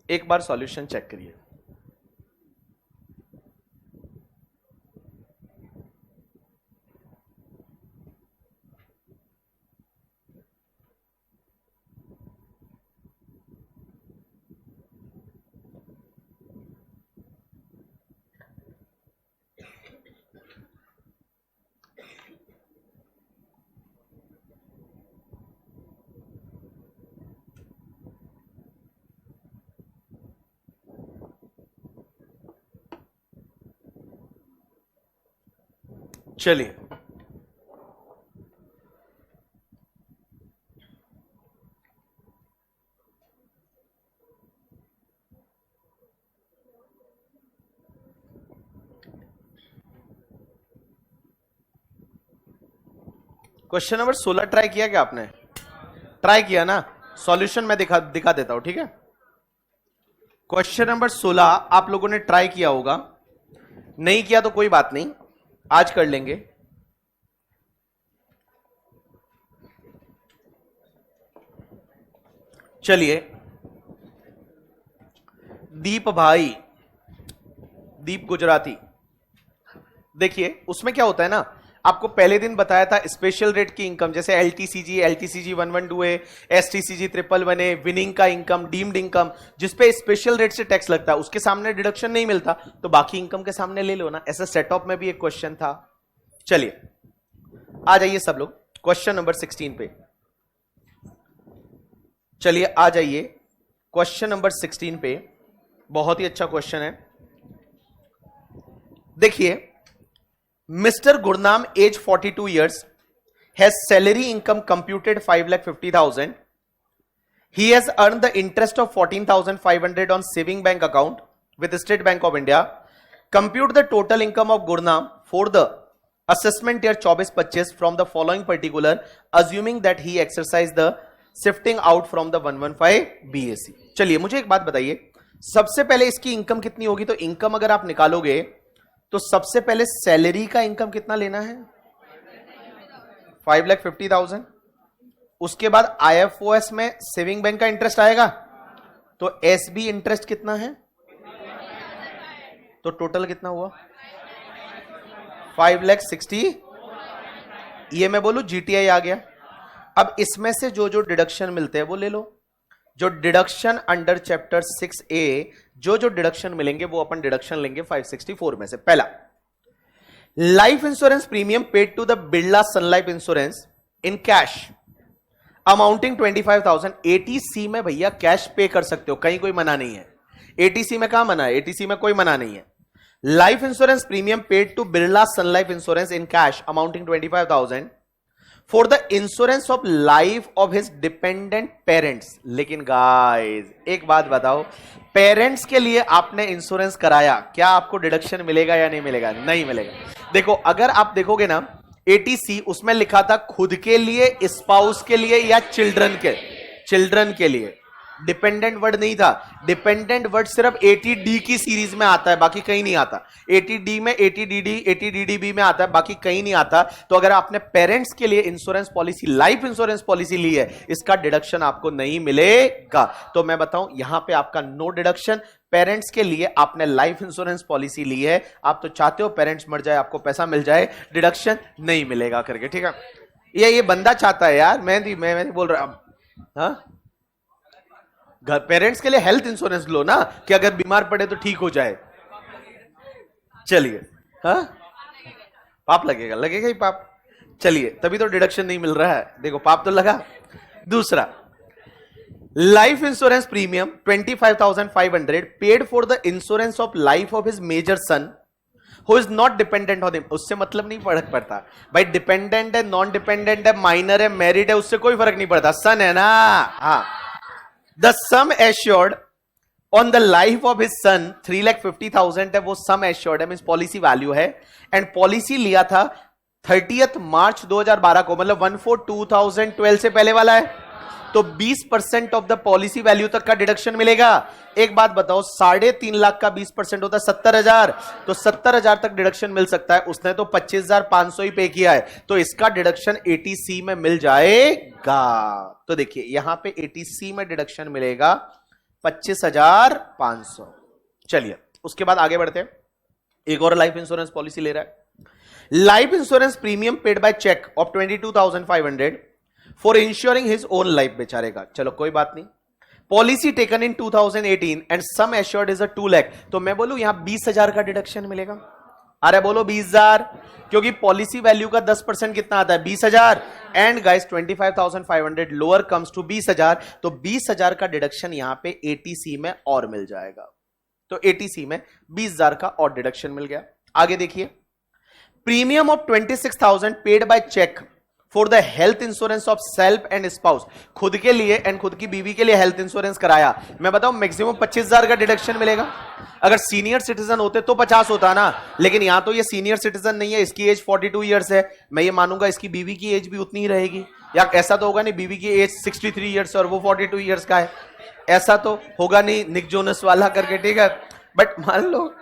एक बार सॉल्यूशन चेक करिए। चलिए क्वेश्चन नंबर 16 ट्राई किया क्या आपने? ट्राई किया ना? सॉल्यूशन मैं दिखा देता हूं, ठीक है। क्वेश्चन नंबर 16 आप लोगों ने ट्राई किया होगा, नहीं किया तो कोई बात नहीं, आज कर लेंगे। चलिए दीप भाई, दीप गुजराती, देखिए उसमें क्या होता है ना, आपको पहले दिन बताया था स्पेशल रेट की इनकम, जैसे LTCG 112A, STCG 111A, winning का इनकम, डीम्ड इनकम, जिसपे स्पेशल रेट से टैक्स लगता है उसके सामने डिडक्शन नहीं मिलता, तो बाकी इनकम के सामने ले लो ना। ऐसा सेटअप में भी एक क्वेश्चन था। चलिए आ जाइए सब लोग क्वेश्चन नंबर 16 पे, चलिए आ जाइए क्वेश्चन नंबर 16 पे। बहुत ही अच्छा क्वेश्चन है, देखिए। Mr. Gurnam, age 42 years, has salary income computed 5,50,000. He has earned the interest of 14,500 on saving bank account with State Bank of India. Compute the total income of Gurnam for the assessment year 24-25 from the following particular, assuming that he exercised the shifting out from the 115 BAC. चलिए मुझे एक बात बताइए, सबसे पहले इसकी income कितनी होगी? तो इनकम अगर आप निकालोगे तो सबसे पहले सैलरी का इनकम कितना लेना है? 5,50,000। उसके बाद आईएफओएस में सेविंग बैंक का इंटरेस्ट आएगा, तो एसबी इंटरेस्ट कितना है? तो टोटल कितना हुआ? 5,60,000। ये मैं बोलूं जीटीआई आ गया। अब इसमें से जो जो डिडक्शन मिलते हैं वो ले लो। जो डिडक्शन अंडर चैप्टर 6A, जो डिडक्शन मिलेंगे वो अपन डिडक्शन लेंगे 564 में से। पहला, life insurance premium paid to the Birla sun life insurance in cash amounting 25,000। Eighty C में भैया कैश पे कर सकते हो, कहीं कोई मना नहीं है। एटीसी में कहां मना है? एटीसी में कोई मना नहीं है। Life insurance premium paid to Birla sun life insurance in cash amounting 25,000 for the insurance of life of his dependent parents. लेकिन गाइस एक बात बताओ, पेरेंट्स के लिए आपने इंश्योरेंस कराया, क्या आपको डिडक्शन मिलेगा या नहीं मिलेगा? नहीं मिलेगा। देखो अगर आप देखोगे ना, एटीसी उसमें लिखा था खुद के लिए, स्पाउस के लिए या चिल्ड्रन के लिए। डिपेंडेंट वर्ड नहीं था। डिपेंडेंट वर्ड सिर्फ एटीडी की सीरीज में आता है, बाकी कहीं नहीं आता। एटीडी में, एटीडीडी, एटीडीडीबी में आता है, बाकी कहीं नहीं आता। तो अगर आपने पेरेंट्स के लिए insurance policy, life insurance policy ली है, इसका डिडक्शन आपको नहीं मिलेगा। तो मैं बताऊं यहां पे आपका नो डिडक्शन। पेरेंट्स के लिए आपने लाइफ इंश्योरेंस पॉलिसी ली है, आप तो चाहते हो पेरेंट्स मर जाए आपको पैसा मिल जाए, डिडक्शन नहीं मिलेगा करके, ठीक है। ये बंदा चाहता है यार, मैं नहीं बोल रहा। हाँ, घर पेरेंट्स के लिए हेल्थ इंश्योरेंस लो ना, कि अगर बीमार पड़े तो ठीक हो जाए। चलिए, हाँ पाप लगेगा ही पाप। चलिए, तभी तो डिडक्शन नहीं मिल रहा है, देखो पाप तो लगा। दूसरा, life insurance premium 25,500 paid for the insurance of life of his major son who is not dependent on him. उससे मतलब नहीं फर्क पड़ता भाई, डिपेंडेंट है, नॉन डिपेंडेंट है, माइनर है, मैरिड है, उससे कोई फर्क नहीं पड़ता, सन है ना। हाँ, the sum assured on the life of his son 3,50,000 है, वो सम एश्योर्ड है, मींस पॉलिसी वैल्यू है। एंड पॉलिसी लिया था 30 मार्च 2012 को, मतलब 1/4/2012 से पहले वाला है। तो 20% ऑफ द पॉलिसी वैल्यू तक का डिडक्शन मिलेगा। एक बात बताओ, 3.5 लाख का 20% होता है 70,000, तो 70,000 तक डिडक्शन मिल सकता है। उसने तो 25,500 ही पे किया है, तो इसका डिडक्शन एटीसी में मिल जाएगा। तो देखिए यहां पे एटीसी में डिडक्शन मिलेगा 25,500। चलिए उसके बाद आगे बढ़ते हैं। एक और लाइफ इंश्योरेंस पॉलिसी ले रहा है। Life insurance premium paid by cheque of 22,500 for insuring his own life, बेचारे का। चलो कोई बात नहीं। Policy taken in 2018 and sum assured is 2 lakh. तो मैं बोलूं यहां 20,000 का डिडक्शन मिलेगा। अरे बोलो 20,000, क्योंकि पॉलिसी वैल्यू का 10% कितना आता है, 20,000। And guys 25,500 lower comes to 20,000, तो 20,000 का डिडक्शन यहां पे एटीसी में और मिल जाएगा। तो एटीसी में 20,000 का और डिडक्शन मिल गया। आगे देखिए, premium of 26,000 paid by cheque for the health insurance of self and spouse. खुद के लिए एंड खुद की बीवी के लिए हेल्थ इंश्योरेंस कराया। मैं बताऊं मैक्सिमम 25,000 का डिडक्शन मिलेगा। अगर सीनियर सिटीजन होते तो 50 होता ना, लेकिन यहां तो ये सीनियर सिटीजन नहीं है, इसकी एज 42 ईयर्स है। मैं ये मानूंगा इसकी बीवी की एज भी उतनी ही रहेगी, या ऐसा तो होगा नहीं बीवी की एज 63 ईयर्स और वो 42 ईयर्स का है, ऐसा तो होगा नहीं निक जोनस वाला करके, ठीक है। बट मान लो,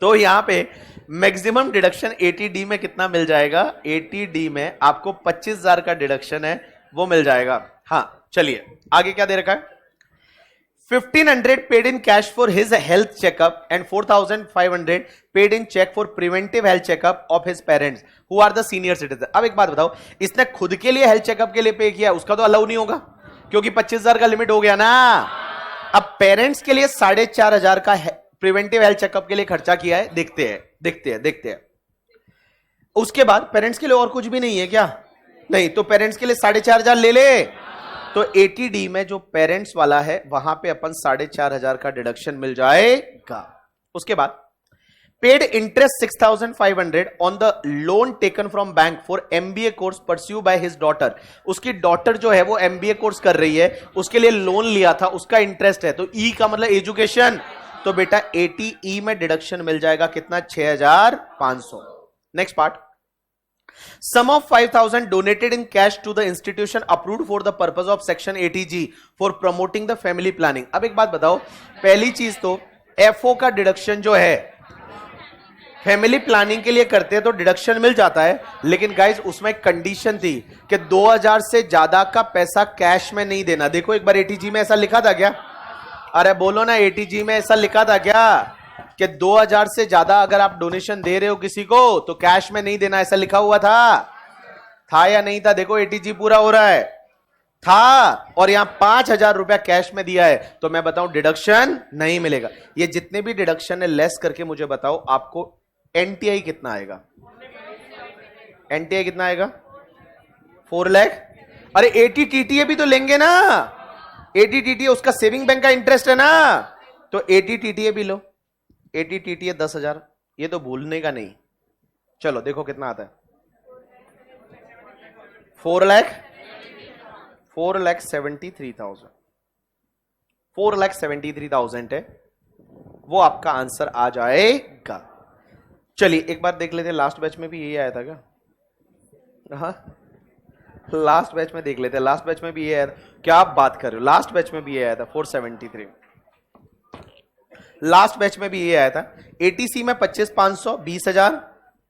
तो यहां पे मैक्सिमम डिडक्शन एटीडी में कितना मिल जाएगा, एटीडी में आपको 25,000 का डिडक्शन है वो मिल जाएगा। हाँ चलिए आगे क्या दे रखा है, 1,500 paid in cash for his health checkup and 4,500 paid in cheque for preventive health checkup of his parents who are the senior citizen. अब एक बात बताओ, इसने खुद के लिए हेल्थ चेकअप के लिए पे किया, उसका तो अलाउ नहीं होगा क्योंकि 25,000 का लिमिट हो गया ना। अब पेरेंट्स के लिए 4,500 का प्रिवेंटिव हेल्थ चेकअप के लिए खर्चा किया है, देखते हैं। उसके बाद पेरेंट्स के लिए और कुछ भी नहीं है क्या, नहीं, तो पेरेंट्स के लिए 4,500 ले ले। तो एटीडी में जो पेरेंट्स वाला है वहां पे अपन 4,500 का डिडक्शन मिल जाएगा। उसके बाद paid interest 6,500 on the loan taken from bank for MBA course pursue by his daughter. उसकी डॉटर जो है वो एमबीए कोर्स कर रही है, उसके लिए लोन लिया था, उसका इंटरेस्ट है, तो ई का मतलब एजुकेशन। तो बेटा 80E में डिडक्शन मिल जाएगा कितना, 6,500। Next part, sum of 5,000 donated in cash to the institution approved for the purpose of section 80G for promoting the family planning. अब एक बात बताओ, पहली चीज तो एफओ का डिडक्शन जो है फैमिली प्लानिंग के लिए करते हैं तो डिडक्शन मिल जाता है, लेकिन गाइज उसमें एक कंडीशन थी कि 2,000 से ज्यादा का पैसा कैश में नहीं देना। देखो एक बार एटीजी में ऐसा लिखा था क्या, अरे बोलो ना, एटीजी में ऐसा लिखा था क्या कि 2,000 से ज्यादा अगर आप डोनेशन दे रहे हो किसी को तो कैश में नहीं देना, ऐसा लिखा हुआ था या नहीं था। देखो एटीजी पूरा हो रहा है, था, और यहां 5,000 रुपया कैश में दिया है, तो मैं बताऊं डिडक्शन नहीं मिलेगा। ये जितने भी डिडक्शन है लेस करके मुझे बताओ आपको एनटीआई कितना आएगा, एनटीआई कितना आएगा, 4 लाख। अरे एटीटीटीए भी तो लेंगे ना, एटीटीटीए उसका सेविंग बैंक का इंटरेस्ट है ना, तो एटीटीटीए भी लो, एटीटीटीए 10,000, ये तो भूलने का नहीं। चलो देखो कितना आता है, 4,73,000, 4,73,000 है, वो आपका आंसर आ जाएगा। चलिए एक बार देख लेते हैं, लास्ट बैच में भी यही आया था क्या, हाँ, लास्ट बैच में देख लेते हैं। लास्ट बैच में भी ये आया था। क्या आप बात कर रहे हो, लास्ट बैच में भी ये आया था 473। लास्ट बैच में भी ये आया था। एटीसी में 25,500, 20,000,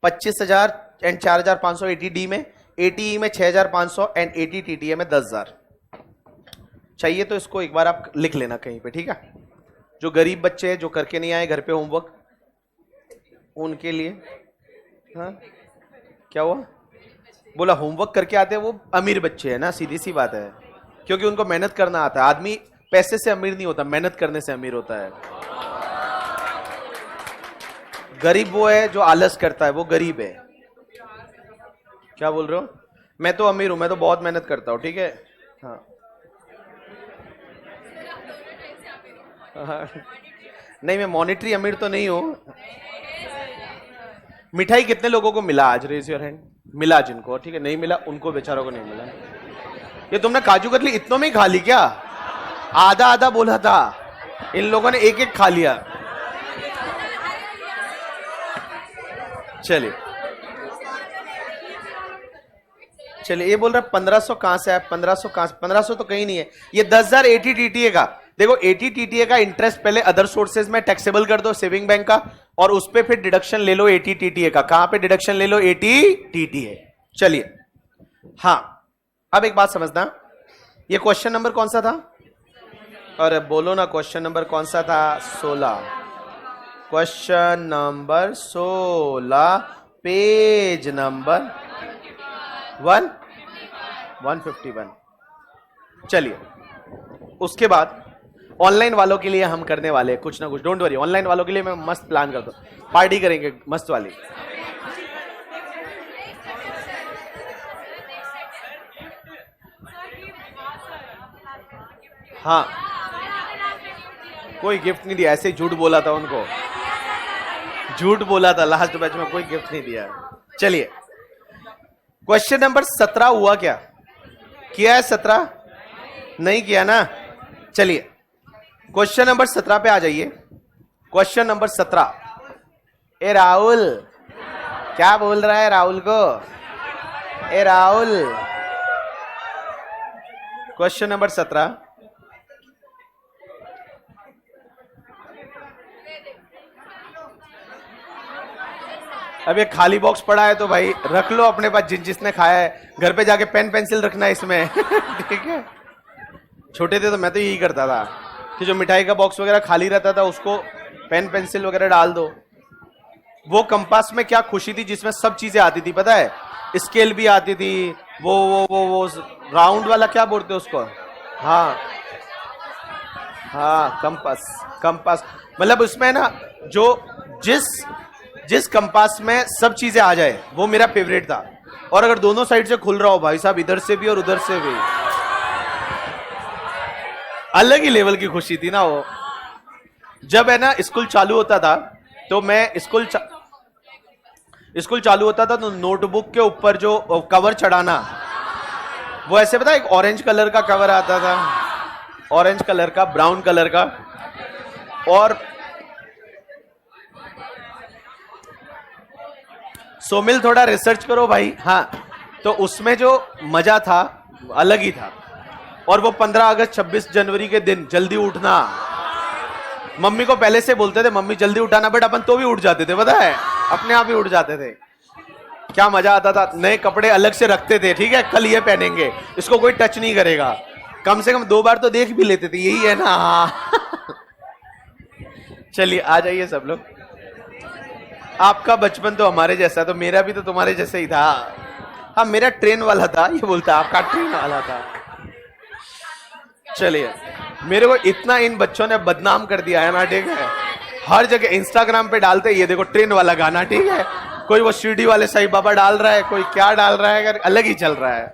25,000 एंड 4,500 एटीडी में, एटीई में 6,500 एंड एटीटीटीए में 10,000। चाहिए तो इसको एक बार आप लिख लेना कहीं पे, ठीक है। जो गरीब बच्चे हैं, जो करके नहीं आए घर पे होमवर्क, उनके लिए। हाँ, क्या हुआ? बोला होमवर्क करके आते हैं वो अमीर बच्चे हैं ना, सीधी सी बात है, क्योंकि उनको मेहनत करना आता है। आदमी पैसे से अमीर नहीं होता, मेहनत करने से अमीर होता है। गरीब वो है जो आलस करता है, वो गरीब है। क्या बोल रहे हो? मैं तो अमीर हूं, मैं तो बहुत मेहनत करता हूं, ठीक है। हाँ, नहीं, मैं मॉनेटरी अमीर तो नहीं हूं। मिठाई कितने लोगों को मिला आज? Raise your hand. मिला जिनको, ठीक है। नहीं मिला उनको बेचारों को नहीं मिला। ये तुमने काजू कतली इतनों में ही खा ली क्या? आधा आधा बोला था, इन लोगों ने एक एक खा लिया। चलिए चलिए, ये बोल रहा 1500 कहां से है? 1500 कहां से? 1500 तो कहीं नहीं है। ये 10,000 एटीटीटीए का। देखो, एटीटीटीए का इंटरेस्ट पहले अदर सोर्सेज में टैक्सेबल कर दो सेविंग बैंक का, और उस पे फिर डिडक्शन ले लो एटीटीटीए का। कहां पे डिडक्शन ले लो? एटीटीटीए। चलिए, हाँ, अब एक बात समझना, ये क्वेश्चन नंबर कौन सा था? अरे बोलो ना, क्वेश्चन नंबर कौन सा था? 16। Question number 16, page number 151। चलिए, उसके बाद ऑनलाइन वालों के लिए हम करने वाले हैं कुछ ना कुछ। डोंट वरी, ऑनलाइन वालों के लिए मैं मस्त प्लान करता हूं, पार्टी करेंगे मस्त वाली। हाँ, कोई गिफ्ट नहीं दिया, ऐसे ही झूठ बोला था उनको, झूठ बोला था लास्ट बैच में, कोई गिफ्ट नहीं दिया। चलिए, क्वेश्चन नंबर 17 हुआ क्या? किया है 17? नहीं किया ना। चलिए, क्वेश्चन नंबर 17 पे आ जाइए। Question number 17। ए राहुल, क्या बोल रहा है राहुल को? ए राहुल, क्वेश्चन नंबर 17। अब ये खाली बॉक्स पड़ा है तो भाई रख लो अपने पास, जिसने खाया है। घर पे जाके पेन पेंसिल रखना है इसमें। ठीक है। छोटे थे तो मैं तो यही करता था कि जो मिठाई का बॉक्स वगैरह खाली रहता था उसको पेन पेंसिल वगैरह डाल दो। वो कंपास में क्या खुशी थी जिसमें सब चीजें आती थी, पता है? स्केल भी आती थी, वो राउंड वाला क्या बोलते हैं उसको? हाँ हाँ, कंपास मतलब उसमें ना, जो जिस कंपास में सब चीजें आ जाए वो मेरा फेवरेट था। और अगर दोनों साइड से खुल रहा हो भाई साहब, इधर से भी और उधर से भी, अलग ही लेवल की खुशी थी ना वो। जब है ना स्कूल चालू होता था तो मैं स्कूल चालू होता था तो नोटबुक के ऊपर जो कवर चढ़ाना, वो ऐसे पता, एक ऑरेंज कलर का कवर आता था, ऑरेंज कलर का, ब्राउन कलर का। और सोमिल थोड़ा रिसर्च करो भाई। हाँ, तो उसमें जो मजा था अलग ही था। और वो 15 अगस्त 26 जनवरी के दिन जल्दी उठना, मम्मी को पहले से बोलते थे मम्मी जल्दी उठाना, बट अपन तो भी उठ जाते थे, पता है, अपने आप ही उठ जाते थे। क्या मजा आता था। नए कपड़े अलग से रखते थे, ठीक है, कल ये पहनेंगे, इसको कोई टच नहीं करेगा। कम से कम 2 बार तो देख भी लेते थे, यही है ना। चलिए, आ जाइए सब लोग। आपका बचपन तो हमारे जैसा, तो मेरा भी तो तुम्हारे जैसा ही था। हाँ, मेरा ट्रेन वाला था, ये बोलता आपका ट्रेन वाला था। चलिए, मेरे को इतना इन बच्चों ने बदनाम कर दिया है ना, ठीक है, हर जगह इंस्टाग्राम पे डालते, ये देखो ट्रेन वाला गाना, ठीक है, कोई वो शिरडी वाले साईं बाबा डाल रहा है, कोई क्या डाल रहा है, अलग ही चल रहा है,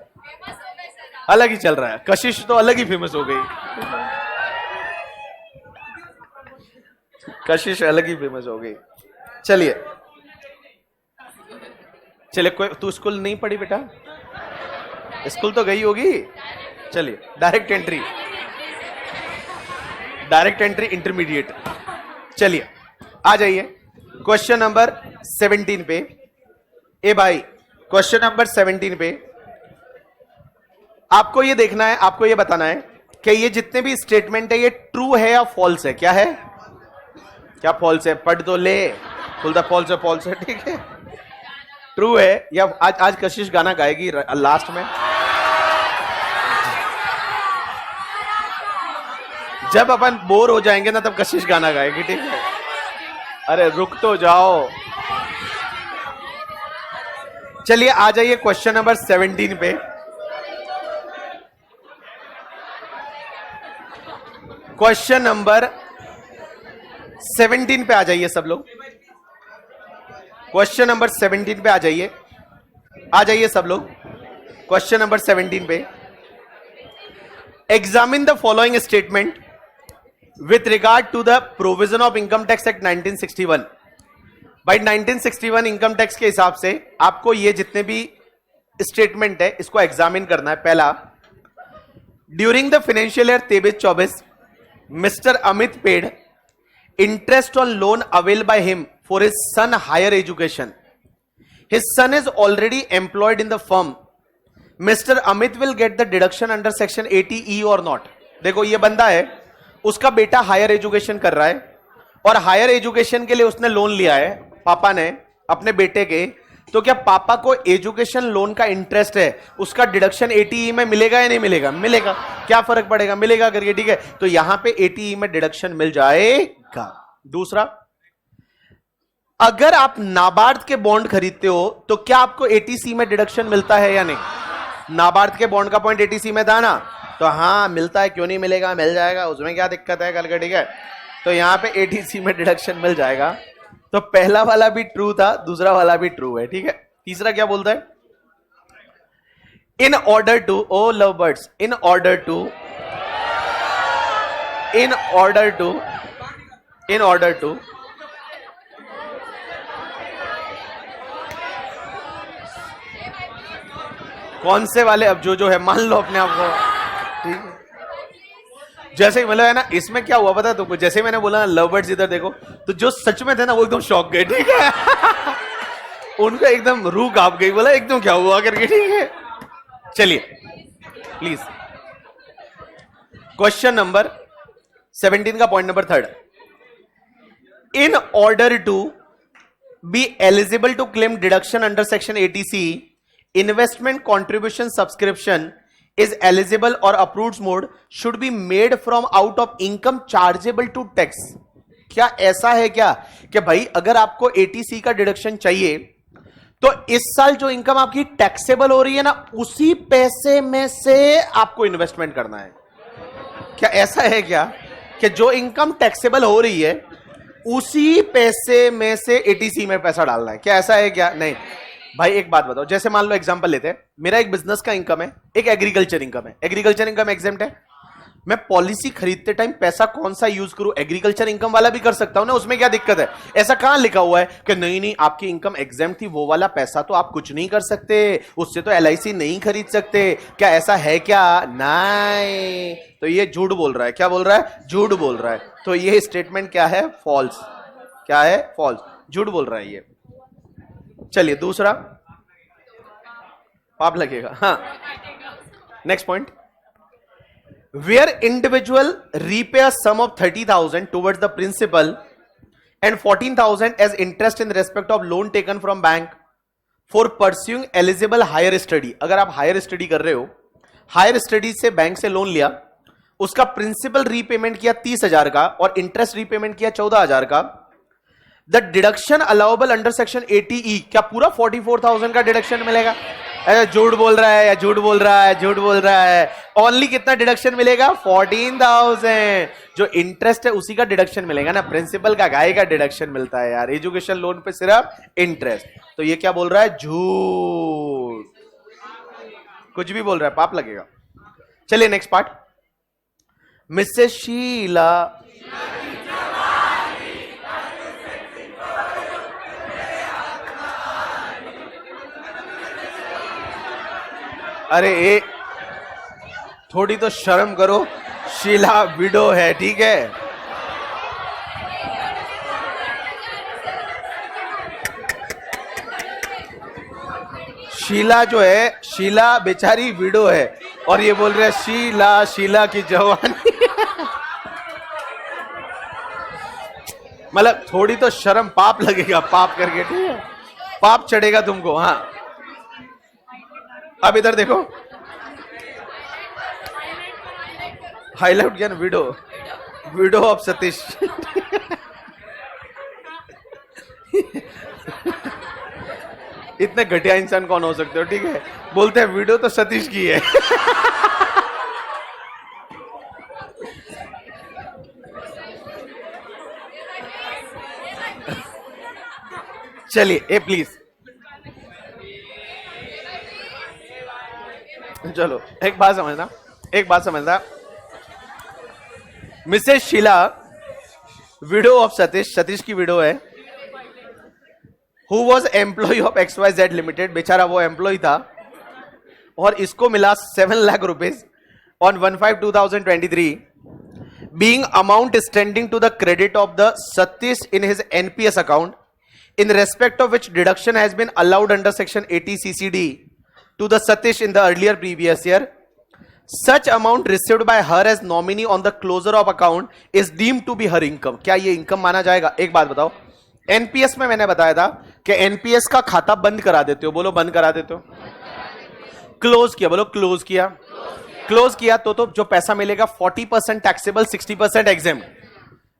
अलग ही चल रहा है। कशिश तो अलग ही फेमस हो गई, कशिश अलग ही फेमस हो गई। चलिए चलिए, कोई तू स्कूल नहीं पढ़ी बेटा? स्कूल तो गई होगी। चलिए, डायरेक्ट एंट्री इंटरमीडिएट। चलिए, आ जाइए क्वेश्चन नंबर 17 पे। ए भाई, क्वेश्चन नंबर 17 पे आपको ये देखना है, आपको ये बताना है कि ये जितने भी स्टेटमेंट है ये ट्रू है या फॉल्स है। क्या है? क्या फॉल्स है? पढ़ तो ले, फुल द फॉल्स है, फॉल्स है, ठीक है। ट्रू है या आज कशिश गाना गाएगी लास्ट में, जब अपन बोर हो जाएंगे ना तब कशिश गाना गाएगी, ठीक है। अरे रुक तो जाओ। चलिए आ जाइए क्वेश्चन नंबर 17 पे। क्वेश्चन नंबर 17 पे आ जाइए सब लोग। क्वेश्चन नंबर 17 पे आ जाइए, आ जाइए सब लोग। क्वेश्चन नंबर 17 पे examine the following statement with regard to the provision of income tax act 1961। भाई 1961 इनकम टैक्स के हिसाब से आपको ये जितने भी स्टेटमेंट है इसको एग्जामिन करना है। पहला, during the financial year 23-24 mister Amit paid interest on loan avail by him for his son higher education. His son is already employed in the firm. Mister Amit will get the deduction under section 80E और not. देखो ये बंदा है, उसका बेटा higher education कर रहा है और हायर एजुकेशन के लिए उसने लोन लिया है पापा ने अपने बेटे के। तो क्या पापा को एजुकेशन लोन का इंटरेस्ट है, उसका डिडक्शन 80E में मिलेगा या नहीं मिलेगा? मिलेगा। क्या फर्क पड़ेगा? मिलेगा करके, ठीक है। तो यहां पे 80E में डिडक्शन मिल जाएगा। दूसरा, अगर आप नाबार्ड के बॉन्ड खरीदते हो तो क्या आपको 80C में डिडक्शन मिलता है या नहीं? नाबार्ड के बॉन्ड का पॉइंट 80C में था ना, तो हाँ मिलता है, क्यों नहीं मिलेगा, मिल जाएगा, उसमें क्या दिक्कत है कल का, ठीक है। तो यहां पे 80C में डिडक्शन मिल जाएगा। तो पहला वाला भी ट्रू था, दूसरा वाला भी ट्रू है, ठीक है। तीसरा क्या बोलता है? In order to, oh love birds, in order to कौन से वाले? अब जो है मान लो अपने आप को, ठीक है। जैसे ही मतलब है ना, इसमें क्या हुआ पता है तुमको? जैसे मैंने बोला ना लव बर्ड्स इधर देखो, तो जो सच में थे ना वो एकदम शॉक गए, ठीक है। उनको एकदम रूह कांप गई, बोला एकदम क्या हुआ करके, ठीक है। चलिए प्लीज क्वेश्चन नंबर 17 का point number 3। In order to be eligible to claim deduction under section 80C, investment contribution subscription is eligible or approved mode should be made from out of income chargeable to tax। क्या ऐसा है क्या कि भाई अगर आपको 80C का deduction चाहिए तो इस साल जो इनकम आपकी टैक्सेबल हो रही है ना, उसी पैसे में से आपको इन्वेस्टमेंट करना है? क्या ऐसा है क्या कि जो इनकम टैक्सेबल हो रही है उसी पैसे में से 80C में पैसा डालना है? क्या ऐसा है क्या? नहीं भाई एक बात बताओ, जैसे मान लो एग्जांपल लेते हैं, मेरा एक बिजनेस का इनकम है, एक एग्रीकल्चर इनकम है। एग्रीकल्चर इनकम एग्जेम्प्ट है। मैं पॉलिसी खरीदते टाइम पैसा कौन सा यूज करूं? एग्रीकल्चर इनकम वाला भी कर सकता हूं ना, उसमें क्या दिक्कत है? ऐसा कहां लिखा हुआ है कि नहीं आपकी इनकम एग्जेम्प्ट थी, वो वाला पैसा तो आप कुछ नहीं कर सकते, उससे तो LIC नहीं खरीद सकते? क्या ऐसा है क्या? नहीं। तो ये झूठ बोल रहा है। क्या बोल रहा है? झूठ बोल रहा है। तो ये स्टेटमेंट क्या है? फॉल्स। क्या है? फॉल्स, झूठ बोल रहा है ये। चलिए दूसरा, पाप लगेगा। हाँ, next point, where individual repay a sum of 30,000 towards the principal and 14,000 as interest in respect of loan taken from bank for pursuing eligible higher study. अगर आप हायर स्टडी कर रहे हो, हायर स्टडी से बैंक से loan लिया, उसका principal repayment किया 30,000 का और इंटरेस्ट रीपेमेंट किया 14,000 का, the deduction allowable under section 80E, क्या पूरा 44,000 का डिडक्शन मिलेगा? झूठ बोल रहा है या झूठ बोल रहा है? झूठ बोल रहा है। ओनली कितना डिडक्शन मिलेगा? 14,000। जो इंटरेस्ट है उसी का डिडक्शन मिलेगा ना, प्रिंसिपल का गाय का डिडक्शन मिलता है यार, एजुकेशन लोन पे सिर्फ इंटरेस्ट। तो ये क्या बोल रहा है? झूठ। कुछ भी बोल रहा है, पाप लगेगा। चलिए नेक्स्ट पार्ट, मिसेस शीला। अरे ए, थोड़ी तो शर्म करो, शीला विडो है, ठीक है। शीला जो है, शीला बेचारी विडो है और ये बोल रहे हैं शीला शीला की जवानी। मतलब थोड़ी तो शर्म पाप लगेगा, पाप करके, ठीक है, पाप चढ़ेगा तुमको। हाँ अब इधर देखो, हाईलाइट किया ना, विडो, विडो ऑफ सतीश। इतने घटिया इंसान कौन हो सकते हो, ठीक है, बोलते हैं विडो तो सतीश की है। चलिए ए प्लीज, चलो एक बात समझना, एक बात समझना, Mrs Sheela widow of Satish, Satish की विडो है, who was employ of XYZ limited, बेचारा वो एम्प्लॉय था और इसको मिला 7 lakh rupees on 1/5/2023, being amount standing to the credit of the Satish in his NPS account, in respect of which deduction has been allowed under section 80 CCD to the Satish in the earlier previous year. Such amount received by her as nominee on the closure of account is deemed to be her income. क्या ये income माना जाएगा? एक बात बताओ, NPS में मैंने बताया था कि एनपीएस का खाता बंद करा देते हो, बोलो बंद करा देते हो, क्लोज किया, बोलो क्लोज किया, क्लोज किया तो जो पैसा मिलेगा 40% टैक्सेबल, 60% एग्जेम्प्ट।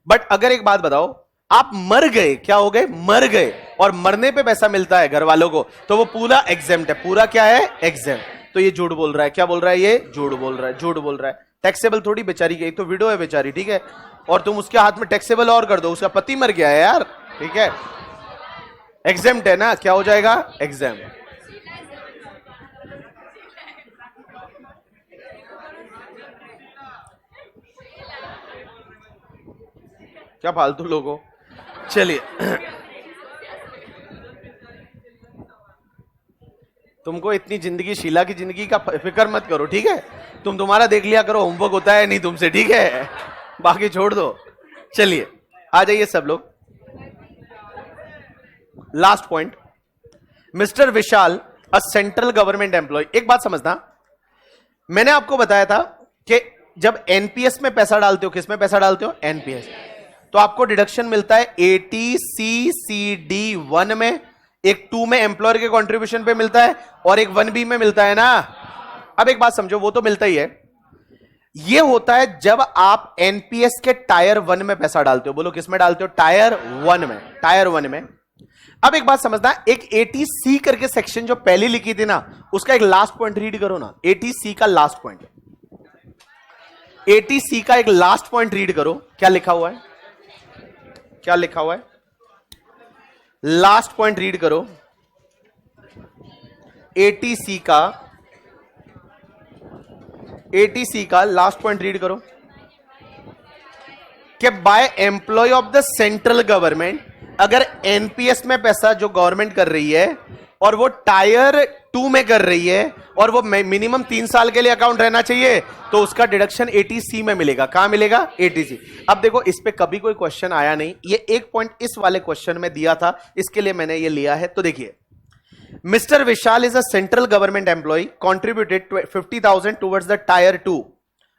बट अगर एक बात बताओ, आप मर गए, क्या हो गए, मर गए, और मरने पे पैसा मिलता है घर वालों को, तो वो पूरा एग्जेम्प्ट है, पूरा क्या है, एग्जेम्प्ट। तो ये झूठ बोल रहा है, क्या बोल रहा है, ये झूठ बोल रहा है, झूठ बोल रहा है। टैक्सेबल थोड़ी बेचारी की, तो विडो है बेचारी, ठीक है, और तुम उसके हाथ में टैक्सेबल और कर दो, उसका पति मर गया है यार, ठीक है, एग्जेम्प्ट है ना, क्या हो जाएगा, एग्जेम्प्ट। क्या फालतू लोगों, चलिए तुमको इतनी जिंदगी, शीला की जिंदगी का फिक्र मत करो, ठीक है, तुम तुम्हारा देख लिया करो, होमवर्क होता है नहीं तुमसे, ठीक है, बाकी छोड़ दो। चलिए आ जाइए सब लोग, last point, Mr Vishal a central government employ. एक बात समझना, मैंने आपको बताया था कि जब एनपीएस में पैसा डालते हो, किस में पैसा डालते हो, एनपीएस, तो आपको डिडक्शन मिलता है 80CCD1 में, एक 2 में एम्प्लॉयर के कंट्रीब्यूशन पे मिलता है और एक 1B में मिलता है ना। अब एक बात समझो, वो तो मिलता ही है, ये होता है जब आप एनपीएस के टायर 1 में पैसा डालते हो, बोलो किस में डालते हो, टायर 1 में, टायर 1 में। अब एक बात समझना, एक 80C करके सेक्शन जो पहली लिखी थी ना, उसका एक लास्ट पॉइंट रीड करो ना, 80C का लास्ट पॉइंट, 80C का एक लास्ट पॉइंट रीड करो, क्या लिखा हुआ है, क्या लिखा हुआ है, लास्ट पॉइंट रीड करो, 80C का लास्ट पॉइंट रीड करो कि by employ of the central government, अगर एनपीएस में पैसा जो गवर्नमेंट कर रही है और वो टायर 2 में कर रही है और वो मिनिमम 3 साल के लिए अकाउंट रहना चाहिए, तो उसका डिडक्शन 80C में मिलेगा। कहां मिलेगा, 80C। अब देखो इस पे कभी कोई क्वेश्चन आया नहीं, ये एक पॉइंट इस वाले क्वेश्चन में दिया था, इसके लिए मैंने ये लिया है। तो देखिए, Mr Vishal is a central government employ, contributed 50,000 towards the tier 2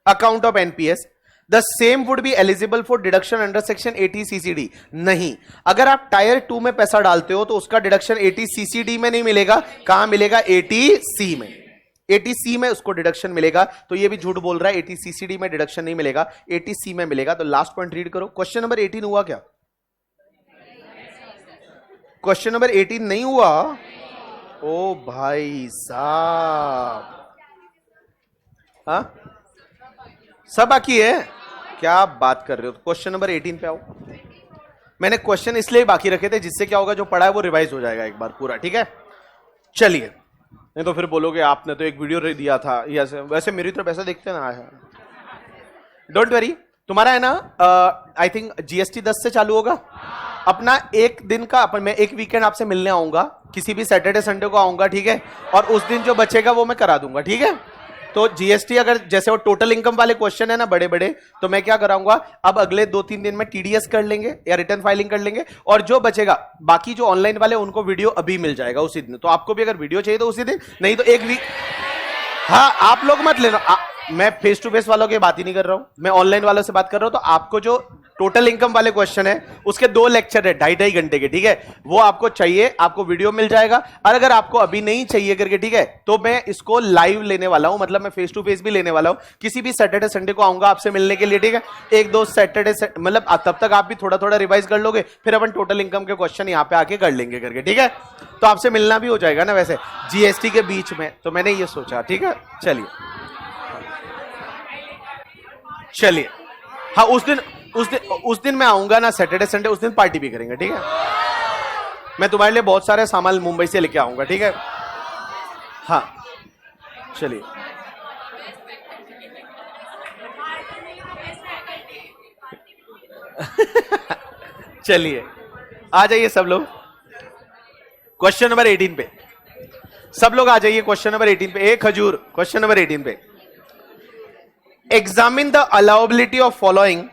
account of NPS, the same would be eligible for deduction under section 80 CCD। नहीं, अगर आप टायर 2 में पैसा डालते हो तो उसका डिडक्शन 80 CCD में नहीं मिलेगा, कहां मिलेगा, 80C में, 80C में उसको डिडक्शन मिलेगा। तो ये भी झूठ बोल रहा है, 80 CCD में डिडक्शन नहीं मिलेगा, 80C में मिलेगा। तो लास्ट पॉइंट रीड करो, क्वेश्चन नंबर 18 हुआ क्या, क्वेश्चन नंबर 18 नहीं हुआ, ओ भाई साहब, हाँ सब बाकी है, क्या बात कर रहे हो। क्वेश्चन नंबर 18 पे आओ। मैंने क्वेश्चन इसलिए बाकी रखे थे जिससे क्या होगा, जो पढ़ा है वो रिवाइज हो जाएगा एक बार पूरा, ठीक है। चलिए, नहीं तो फिर बोलोगे आपने तो एक वीडियो दिया था, वैसे मेरी तरफ ऐसा देखते ना, डोंट वरी, तुम्हारा है ना, आई थिंक जीएसटी 10 से चालू होगा अपना, एक दिन का मैं एक वीकेंड आपसे मिलने आऊंगा, किसी भी सैटरडे संडे को आऊंगा, ठीक है, और उस दिन जो बचेगा वो मैं करा दूंगा, ठीक है। तो जीएसटी अगर जैसे वो टोटल इनकम वाले क्वेश्चन है ना बड़े बड़े, तो मैं क्या कराऊंगा, अब अगले 2-3 दिन में टीडीएस कर लेंगे या रिटर्न फाइलिंग कर लेंगे, और जो बचेगा बाकी जो ऑनलाइन वाले उनको वीडियो अभी मिल जाएगा उसी दिन। तो आपको भी अगर वीडियो चाहिए तो उसी दिन, नहीं तो एक वीक। हाँ, आप लोग मत लेना, मैं फेस टू फेस वालों की बात ही नहीं कर रहा हूं, मैं ऑनलाइन वालों से बात कर रहा हूं। तो आपको जो टोटल इनकम वाले क्वेश्चन है उसके 2 लेक्चर है 2.5 घंटे के, ठीक है, वो आपको चाहिए, आपको वीडियो मिल जाएगा। और अगर आपको अभी नहीं चाहिए करके, ठीक है, तो मैं इसको लाइव लेने वाला हूं, मतलब मैं फेस टू फेस भी लेने वाला हूं, किसी भी सैटरडे संडे को आऊंगा आपसे मिलने के लिए, ठीक है। 1-2 सैटरडे मतलब तब तक आप भी थोड़ा थोड़ा रिवाइज कर लोगे, फिर अपन टोटल इनकम के क्वेश्चन यहां पे आके कर लेंगे करके, ठीक है। तो आपसे मिलना भी हो जाएगा ना वैसे जीएसटी के बीच में, तो मैंने ये सोचा, ठीक है। चलिए हाँ, उस दिन मैं आऊंगा ना सैटरडे संडे, उस दिन पार्टी भी करेंगे, ठीक है। मैं तुम्हारे लिए बहुत सारे सामान मुंबई से लेके आऊंगा, ठीक है। हाँ चलिए, चलिए आ जाइए सब लोग क्वेश्चन नंबर 18 पे, सब लोग आ जाइए क्वेश्चन नंबर 18 पे। एक खजूर क्वेश्चन नंबर 18 पे, examine the allowability of following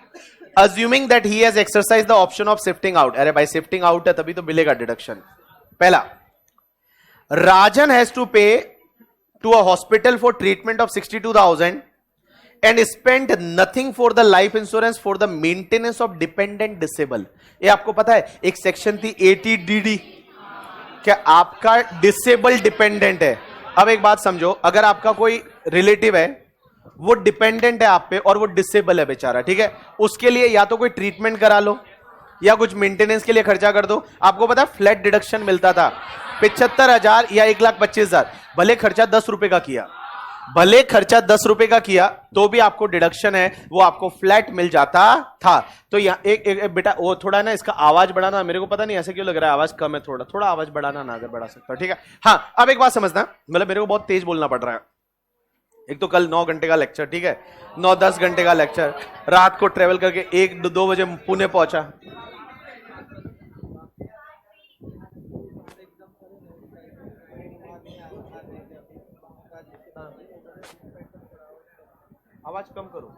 assuming that he has exercised the option of shifting out। अरे भाई shifting out है तभी तो मिलेगा डिडक्शन। पहला, राजन has to pay to a hospital for treatment of 62,000 and spent nothing for the life insurance for the maintenance of dependent disabled। ये आपको पता है एक सेक्शन थी 80DD, क्या आपका डिसेबल डिपेंडेंट है। अब एक बात समझो, अगर आपका कोई रिलेटिव है वो डिपेंडेंट है आप पे और वो डिसेबल है बेचारा, ठीक है, उसके लिए या तो कोई ट्रीटमेंट करा लो या कुछ मेंटेनेंस के लिए खर्चा कर दो। आपको पता है फ्लैट डिडक्शन मिलता था 75,000 या 1,25,000, भले खर्चा 10 रुपए का किया, भले खर्चा 10 रुपए का किया तो भी आपको डिडक्शन है, वो आपको फ्लैट मिल जाता था। तो यहाँ एक बेटा वो थोड़ा ना इसका आवाज बढ़ाना, मेरे को पता नहीं ऐसे क्यों लग रहा है आवाज कम है, थोड़ा आवाज बढ़ाना ना, अगर बढ़ा सकता, ठीक है। हाँ, अब एक बात समझना, मतलब मेरे को बहुत तेज बोलना पड़ रहा है, एक तो कल 9 घंटे का लेक्चर, ठीक है, 9-10 घंटे का लेक्चर, रात को ट्रेवल करके 1-2 बजे पुणे पहुंचा। आवाज कम करो,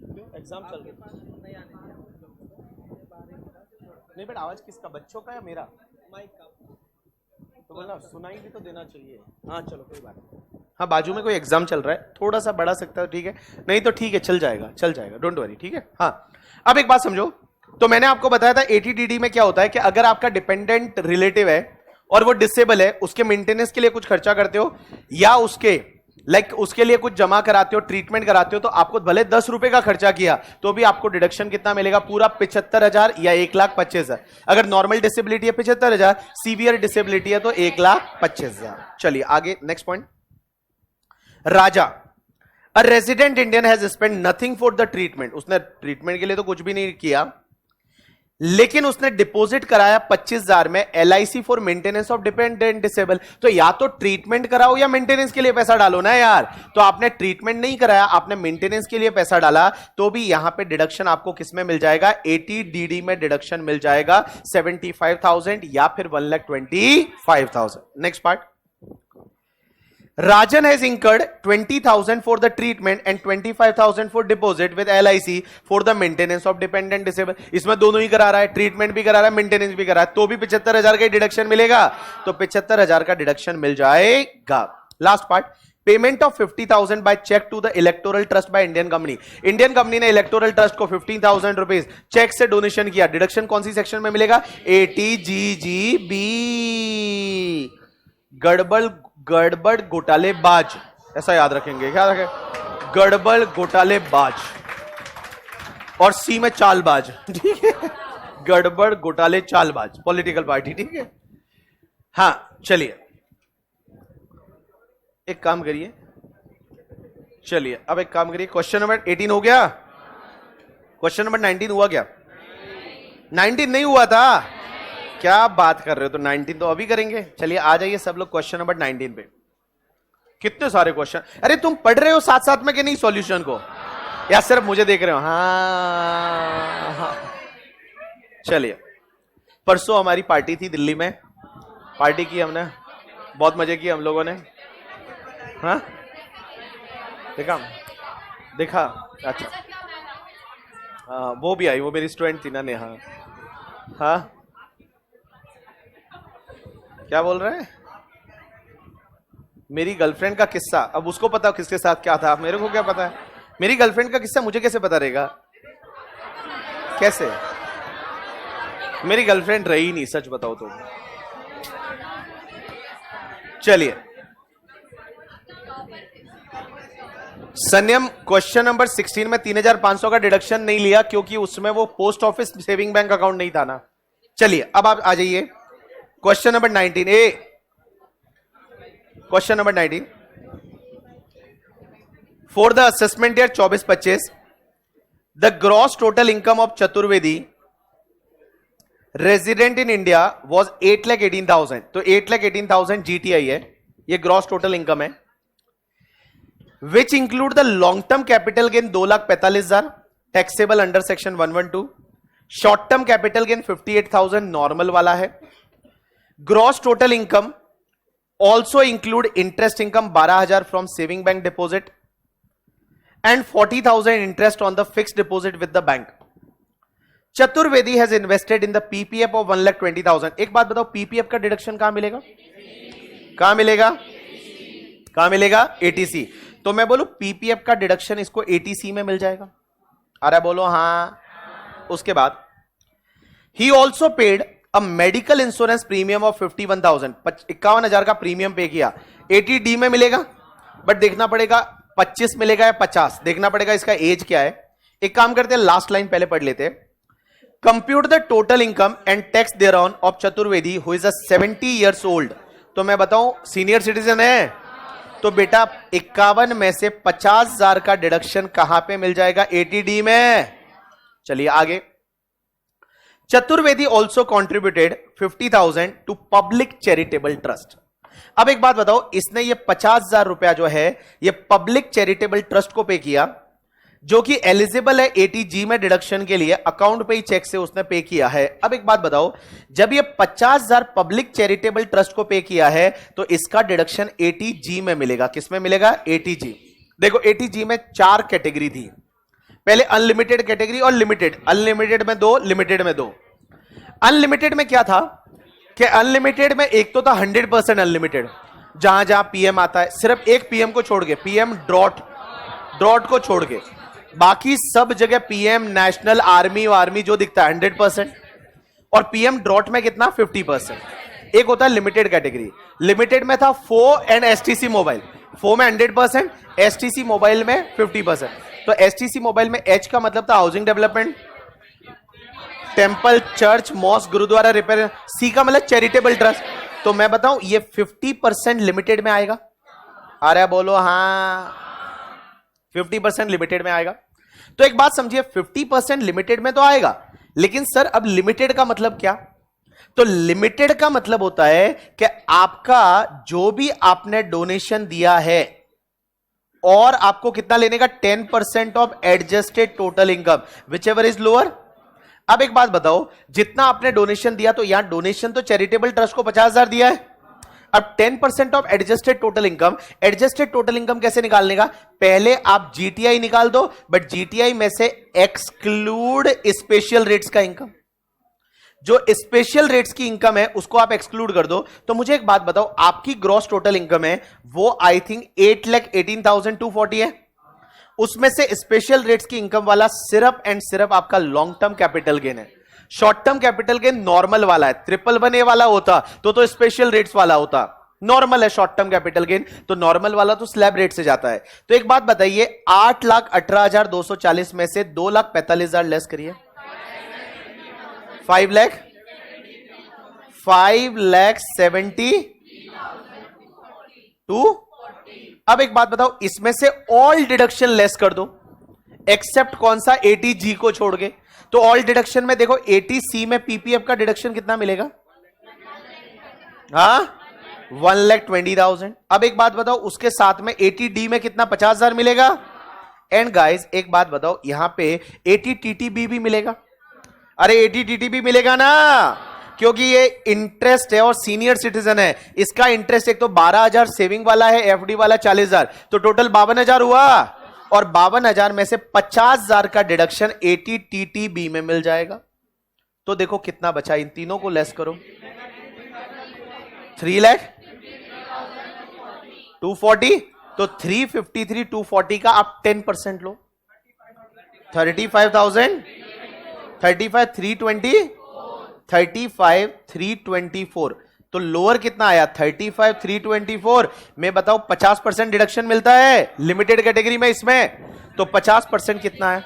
क्यों एग्जाम चल रहा है? नहीं बेटा, आवाज किसका, बच्चों का या मेरा? माइक का। तो बोला सुनाई भी तो देना चाहिए। हाँ चलो कोई बात नहीं, हाँ बाजू में कोई एग्जाम चल रहा है, थोड़ा सा बढ़ा सकता है, ठीक है, नहीं तो ठीक है, चल जाएगा, डोंट वरी, ठीक है। हाँ, अब एक बात समझो, तो मैंने आपको बताया था 80DD में क्या होता है कि अगर आपका डिपेंडेंट रिलेटिव है और वो डिसेबल है, उसके मेंटेनेंस के लिए कुछ खर्चा करते हो या उसके लिए कुछ जमा कराते हो, ट्रीटमेंट कराते हो, तो आपको भले 10 रुपए का खर्चा किया तो भी आपको डिडक्शन कितना मिलेगा, पूरा 75,000 या 1,25,000। अगर नॉर्मल डिसेबिलिटी है 75,000, सीवियर डिसेबिलिटी है तो 1,25,000। चलिए आगे, next point. Raja, a resident Indian has spend nothing for the treatment, उसने ट्रीटमेंट के लिए तो कुछ भी नहीं किया, लेकिन उसने डिपॉजिट कराया 25,000 में LIC for maintenance of dependent disable. तो या तो ट्रीटमेंट कराओ या मेंटेनेंस के लिए पैसा डालो ना यार, तो आपने ट्रीटमेंट नहीं कराया, आपने मेंटेनेंस के लिए पैसा डाला, तो भी यहां पे डिडक्शन आपको किसमें मिल जाएगा, 80DD में डिडक्शन मिल जाएगा 75,000 या फिर 1,25,000। Next part, Rajan has incurred 20,000 for the treatment and 25,000 for deposit with LIC for the maintenance of dependent disabled। इसमें दोनों ही करा रहा है, ट्रीटमेंट भी करा रहा है, मेंटेनेंस भी करा रहा है, तो भी 75,000 का डिडक्शन मिलेगा, तो 75,000 का डिडक्शन मिल जाएगा। Last part, payment of 50,000 by cheque to the electoral trust by Indian company. Indian company ने इलेक्टोरल ट्रस्ट को 15,000 रुपीज चेक से डोनेशन किया, डिडक्शन कौन सी सेक्शन में मिलेगा, 80GGB। गड़बड़ घोटालेबाज, ऐसा याद रखेंगे, क्या रखें, गड़बड़ घोटालेबाज, और सी में चालबाज, ठीक है, गड़बड़ घोटाले चालबाज, पॉलिटिकल पार्टी, ठीक है। हाँ चलिए, एक काम करिए, चलिए अब एक काम करिए, क्वेश्चन नंबर 18 हो गया, क्वेश्चन नंबर 19 हुआ क्या? 19 नहीं हुआ था, क्या बात कर रहे हो, तो 19 तो अभी करेंगे। चलिए आ जाइए सब लोग क्वेश्चन नंबर 19 पे। कितने सारे क्वेश्चन, अरे तुम पढ़ रहे हो साथ साथ में कि नहीं सॉल्यूशन को, या सिर्फ मुझे देख रहे हो? हाँ। चलिए, परसों हमारी पार्टी थी दिल्ली में, पार्टी की हमने, बहुत मजे किए हम लोगों ने। हाँ देखा देखा, अच्छा हाँ वो भी आई, वो मेरी स्टूडेंट थी ना नेहा। हाँ क्या बोल रहे हैं? मेरी गर्लफ्रेंड का किस्सा, अब उसको पता किसके साथ क्या था, मेरे को क्या पता है? मेरी गर्लफ्रेंड का किस्सा मुझे कैसे पता रहेगा? कैसे? मेरी गर्लफ्रेंड रही नहीं, सच बताओ तो। चलिए संयम, क्वेश्चन नंबर 16 में 3,500 का डिडक्शन नहीं लिया क्योंकि उसमें वो post office saving bank account नहीं था ना। चलिए अब आप आ जाइए question number 19 A. Question number 19, for the assessment year 24-25 the gross total income of Chaturvedi resident in India was 8,18,000। तो 8,18,000 GTI है, ये ग्रॉस टोटल इनकम है। Which include the long term capital gain 2,45,000 taxable under section 112। Short term capital gain 58,000 normal वाला है। Gross total income also include interest income 12,000 from saving bank deposit and 40,000 interest on the fix deposit with the bank. Chaturvedi has invested in the PPF of 1,20,000। एक बात बताओ, PPF का deduction कहां मिलेगा? कहां मिलेगा? कहां मिलेगा? एटीसी। तो मैं बोलूं पीपीएफ का डिडक्शन इसको एटीसी में मिल जाएगा। अरे बोलो हां। उसके बाद he also paid a medical insurance premium of 51,000, 51,000 का प्रीमियम पे किया। 80D में मिलेगा, बट देखना पड़ेगा 25 मिलेगा या 50, देखना पड़ेगा इसका एज क्या है। एक काम करते हैं, लास्ट लाइन पहले पढ़ लेते हैं। Compute the total income and tax thereon of Chaturvedi who is a 70 years old। तो मैं बताऊं सीनियर सिटीजन है, तो बेटा 51 में से 50,000 का डिडक्शन कहां पे मिल जाएगा? 80D में। चलिए आगे। Chaturvedi also contributed 50,000 to public charitable trust. अब एक बात बताओ, इसने ये 50,000 रुपया जो है ये पब्लिक चैरिटेबल ट्रस्ट को पे किया, जो कि एलिजिबल है 80G में डिडक्शन के लिए, अकाउंट पे ही चेक से उसने पे किया है। अब एक बात बताओ, जब ये 50,000 पब्लिक चैरिटेबल ट्रस्ट को पे किया है तो इसका डिडक्शन 80G में मिलेगा। किस में मिलेगा? 80G। देखो 80G में 4 कैटेगरी थी, पहले अनलिमिटेड कैटेगरी और लिमिटेड। अनलिमिटेड में 2, लिमिटेड में 2। अनलिमिटेड में क्या था कि अनलिमिटेड में एक तो था 100% अनलिमिटेड, जहां जहां पीएम आता है, सिर्फ एक पीएम को छोड़ के, पीएम ड्रॉट को छोड़ के, बाकी सब जगह पीएम, नेशनल, आर्मी जो दिखता है 100%, और पीएम ड्रॉट में कितना? 50%। एक होता है लिमिटेड कैटेगरी। लिमिटेड में था फो एंड एसटीसी मोबाइल, फो में 100%, एसटीसी मोबाइल में 50%। तो एसटीसी मोबाइल में एच का मतलब था housing development, temple, church, mosque, gurdwara repair. C का मतलब चैरिटेबल ट्रस्ट। तो मैं बताऊं ये 50% लिमिटेड में आएगा। अरे बोलो हां, 50% लिमिटेड में आएगा। तो एक बात समझिए, 50% लिमिटेड में तो आएगा, लेकिन सर अब लिमिटेड का मतलब क्या? तो लिमिटेड का मतलब होता है कि आपका जो भी आपने डोनेशन दिया है और आपको कितना लेने का? 10% of adjusted total income which ever is lower. अब एक बात बताओ, जितना आपने डोनेशन दिया, तो यहां डोनेशन तो चैरिटेबल ट्रस्ट को 50,000 दिया है। अब 10% of adjusted total income, adjusted total income कैसे निकालने का? पहले आप जीटीआई निकाल दो, बट जीटीआई में से एक्सक्लूड स्पेशल रेट्स का इनकम। जो स्पेशल रेट्स की इनकम है उसको आप एक्सक्लूड कर दो। तो मुझे एक बात बताओ, आपकी ग्रॉस टोटल इनकम है वो आई थिंक 8,18,240 है। उसमें से स्पेशल रेट्स की इनकम वाला सिर्फ एंड सिर्फ आपका लॉन्ग टर्म कैपिटल गेन है। Short term capital gain normal वाला है, 111A वाला होता तो स्पेशल रेट्स वाला होता। नॉर्मल है शॉर्ट टर्म कैपिटल गेन, तो नॉर्मल वाला तो स्लैब रेट से जाता है। तो एक बात बताइए, 8,18,240 में से 2,45,000 लेस करिए, 5,70,2। अब एक बात बताओ, इसमें से ऑल डिडक्शन लेस कर दो, एक्सेप्ट कौन सा? 80G को छोड़ के। तो ऑल डिडक्शन में देखो 80C में पीपीएफ का डिडक्शन कितना मिलेगा? हाँ 1,20,000। अब एक बात बताओ, उसके साथ में 80D में कितना? 50,000 मिलेगा। एंड गाइस एक बात बताओ, यहां पे 80TTB भी मिलेगा। अरे 80TTB मिलेगा ना, क्योंकि ये इंटरेस्ट है और सीनियर सिटीजन है, इसका इंटरेस्ट एक तो 12,000 सेविंग वाला है, एफडी वाला 40,000, तो टोटल 52,000 हुआ, और 52,000 में से 50,000 का डिडक्शन 80 टीटीबी में मिल जाएगा। तो देखो कितना बचा, इन तीनों को लेस करो, 3 लाख 240, तो 353 240 का आप 10% लो, 35,000 35 320 35 324, तो लोअर कितना आया 35 324 में, बताओ 50% डिडक्शन मिलता है लिमिटेड कैटेगरी में इसमें, तो 50% कितना है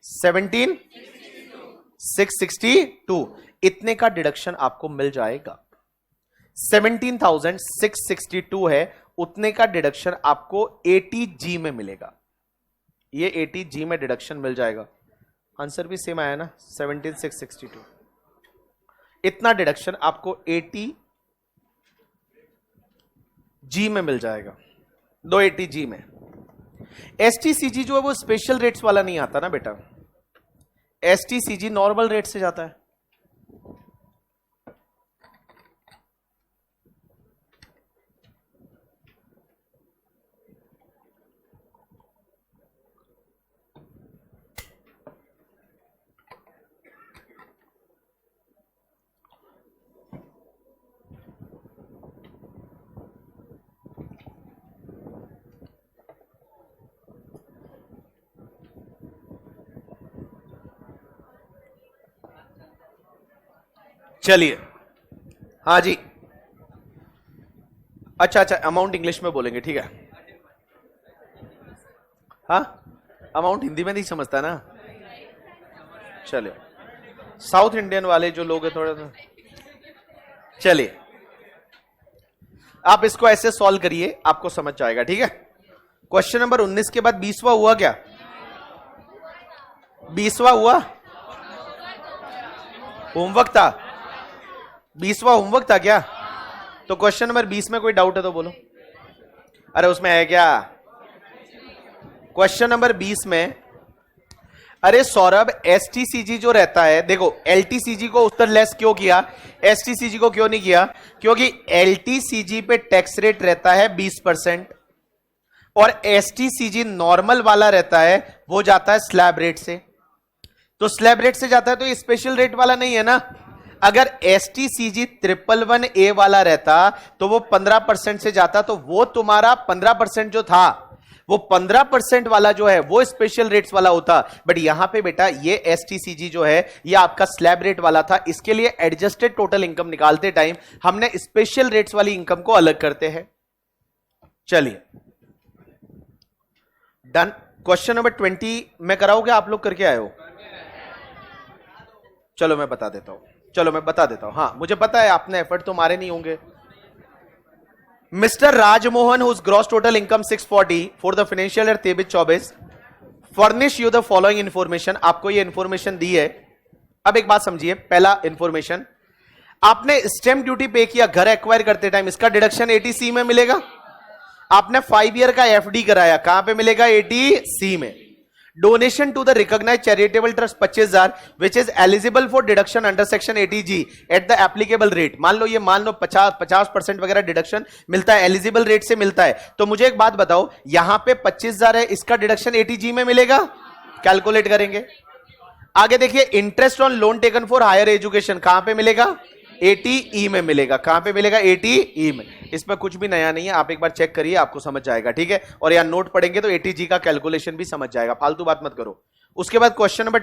17 662, इतने का डिडक्शन आपको मिल जाएगा। 17,662 है, उतने का डिडक्शन आपको 80G में मिलेगा, ये 80G में डिडक्शन मिल जाएगा। आंसर भी सेम आया ना 17,662, इतना डिडक्शन आपको 80G में मिल जाएगा, 280G में। STCG जो है वो स्पेशल रेट्स वाला नहीं आता ना बेटा, STCG नॉर्मल रेट से जाता है। चलिए, हाँ जी, अच्छा अच्छा, अमाउंट इंग्लिश में बोलेंगे, ठीक है। हाँ, अमाउंट हिंदी में नहीं समझता ना, चलिए, साउथ इंडियन वाले जो लोग हैं थोड़ा सा, चलिए आप इसको ऐसे सॉल्व करिए, आपको समझ जाएगा, ठीक है। क्वेश्चन नंबर 19 के बाद 20वां हुआ क्या, 20वां हुआ होमवर्क था, 20वां होमवर्क था क्या, तो क्वेश्चन नंबर 20 में कोई डाउट है तो बोलो। अरे उसमें है क्या, क्वेश्चन नंबर 20 में, अरे सौरभ एसटीसीजी जो रहता है, देखो एलटीसीजी को उत्तर लेस क्यों किया, एसटीसीजी को क्यों नहीं किया, क्योंकि एलटीसीजी पे टैक्स रेट रहता है 20% और एसटीसीजी नॉर्मल वाला रहता है, वो जाता है स्लैब रेट से, तो स्लैब रेट से जाता है, तो ये स्पेशल रेट वाला नहीं है ना। अगर एसटीसीजी 111A वाला रहता तो वो 15% से जाता, तो वो तुम्हारा 15% जो था वो 15% वाला जो है वो स्पेशल रेट्स वाला होता। बट यहां पे बेटा ये एसटीसीजी जो है ये आपका स्लैब रेट वाला था, इसके लिए एडजस्टेड टोटल इनकम निकालते टाइम हमने स्पेशल रेट्स वाली इनकम को अलग करते हैं। चलिए डन। क्वेश्चन नंबर 20 में कराओगे, आप लोग करके आए हो, चलो मैं बता देता हूं, चलो मैं बता देता हूं, हाँ मुझे पता है आपने एफर्ट तो मारे नहीं होंगे। Mr Rajmohan whose gross total income 640 for the financial year 23-24 furnish you the following information, आपको ये इंफॉर्मेशन दी है। अब एक बात समझिए, पहला इंफॉर्मेशन, आपने स्टैंप ड्यूटी पे किया घर एक्वायर करते टाइम, इसका डिडक्शन 80C में मिलेगा। आपने 5 ईयर का एफडी कराया, कहां पे मिलेगा, 80C में। Donation to the recognised charitable trust 25,000 which is eligible for deduction under section 80G at the applicable rate. मान लो ये, मान लो 50% वगैरह डिडक्शन मिलता है, एलिजिबल रेट से मिलता है। तो मुझे एक बात बताओ, यहां पे 25,000 है, इसका डिडक्शन 80G में मिलेगा, कैलकुलेट करेंगे। आगे देखिए, interest on loan taken for higher education कहां पे मिलेगा, 80E में मिलेगा। कहां पे मिलेगा, 80E में। इसमें कुछ भी नया नहीं है, आप एक बार चेक करिए, आपको समझ जाएगा, ठीक है। और यहां नोट पढ़ेंगे तो 80G का कैलकुलेशन भी समझ जाएगा, फालतू बात मत करो। उसके बाद क्वेश्चन नंबर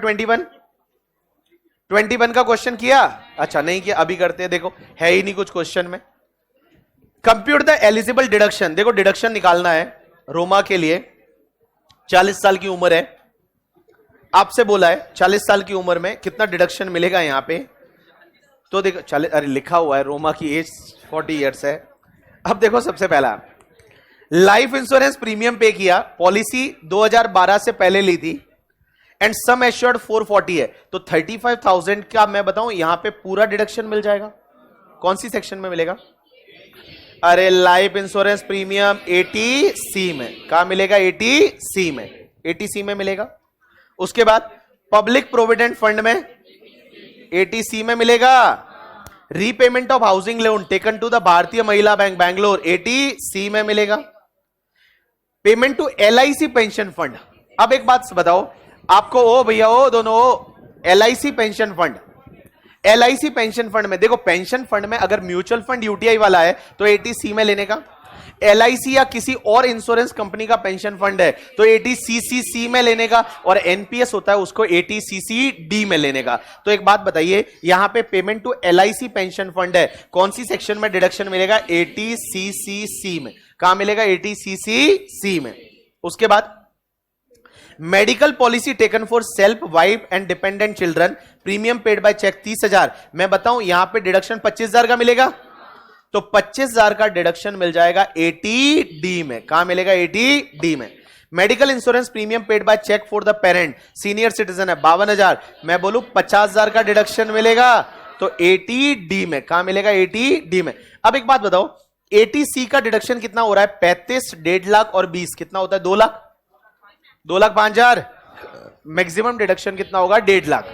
21 का क्वेश्चन किया, अच्छा नहीं किया, अभी करते हैं। देखो है ही नहीं कुछ क्वेश्चन में। कंप्यूट द एलिजिबल डिडक्शन, देखो डिडक्शन निकालना है रोमा के लिए। 40 साल की उम्र है, आपसे बोला है 40 साल की उम्र में कितना डिडक्शन मिलेगा यहां पे, तो देखो 40, अरे लिखा हुआ है रोमा की एज 40 इयर्स है। अब देखो सबसे पहला, लाइफ इंश्योरेंस प्रीमियम पे किया, पॉलिसी 2012 से पहले ली थी एंड सम एश्योर्ड 440 है, तो 35,000 का मैं बताऊं यहां पे पूरा डिडक्शन मिल जाएगा। कौन सी सेक्शन में मिलेगा, अरे लाइफ इंश्योरेंस प्रीमियम 80C में, कहां मिलेगा, 80C में, 80C में मिलेगा। उसके बाद पब्लिक प्रोविडेंट फंड में एटीसी में मिलेगा। Repayment of housing loan taken to the Bharatiya Mahila bank Bangalore, eighty C में मिलेगा। Payment to LIC pension fund, अब एक बात बताओ आपको, ओ भैया ओ दोनों, LIC pension fund, LIC pension fund में देखो, पेंशन फंड में अगर म्यूचुअल फंड यूटीआई वाला है तो एटीसी में लेने का, एलआईसी या किसी और इंश्योरेंस कंपनी का पेंशन फंड है तो एटीसीसीसी में लेने का, और एनपीएस होता है उसको एटीसीसीडी में लेने का। तो एक बात बताइए, यहां पे payment to LIC pension fund है, कौन सी सेक्शन में डिडक्शन मिलेगा? एटीसीसीसी में। कहां मिलेगा? एटीसीसीसी में। उसके बाद medical policy taken for self, wife and dependent children, premium paid by cheque 30,000। मैं बताऊं यहां पे डिडक्शन 25,000 का मिलेगा, तो 25,000 का डिडक्शन मिल जाएगा एटीडी में। कहां मिलेगा? एटीडी में। Medical insurance premium paid by cheque for the parent, senior citizen है 52,000, मैं बोलूं 50,000 का डिडक्शन मिलेगा, तो एटीडी में। कहां मिलेगा? एटीडी में। अब एक बात बताओ, एटीसी का डिडक्शन कितना हो रहा है? 35, 1.5 लाख और 20 कितना होता है? 2 लाख, 2,05,000। मैक्सिमम डिडक्शन कितना होगा? 1.5 लाख,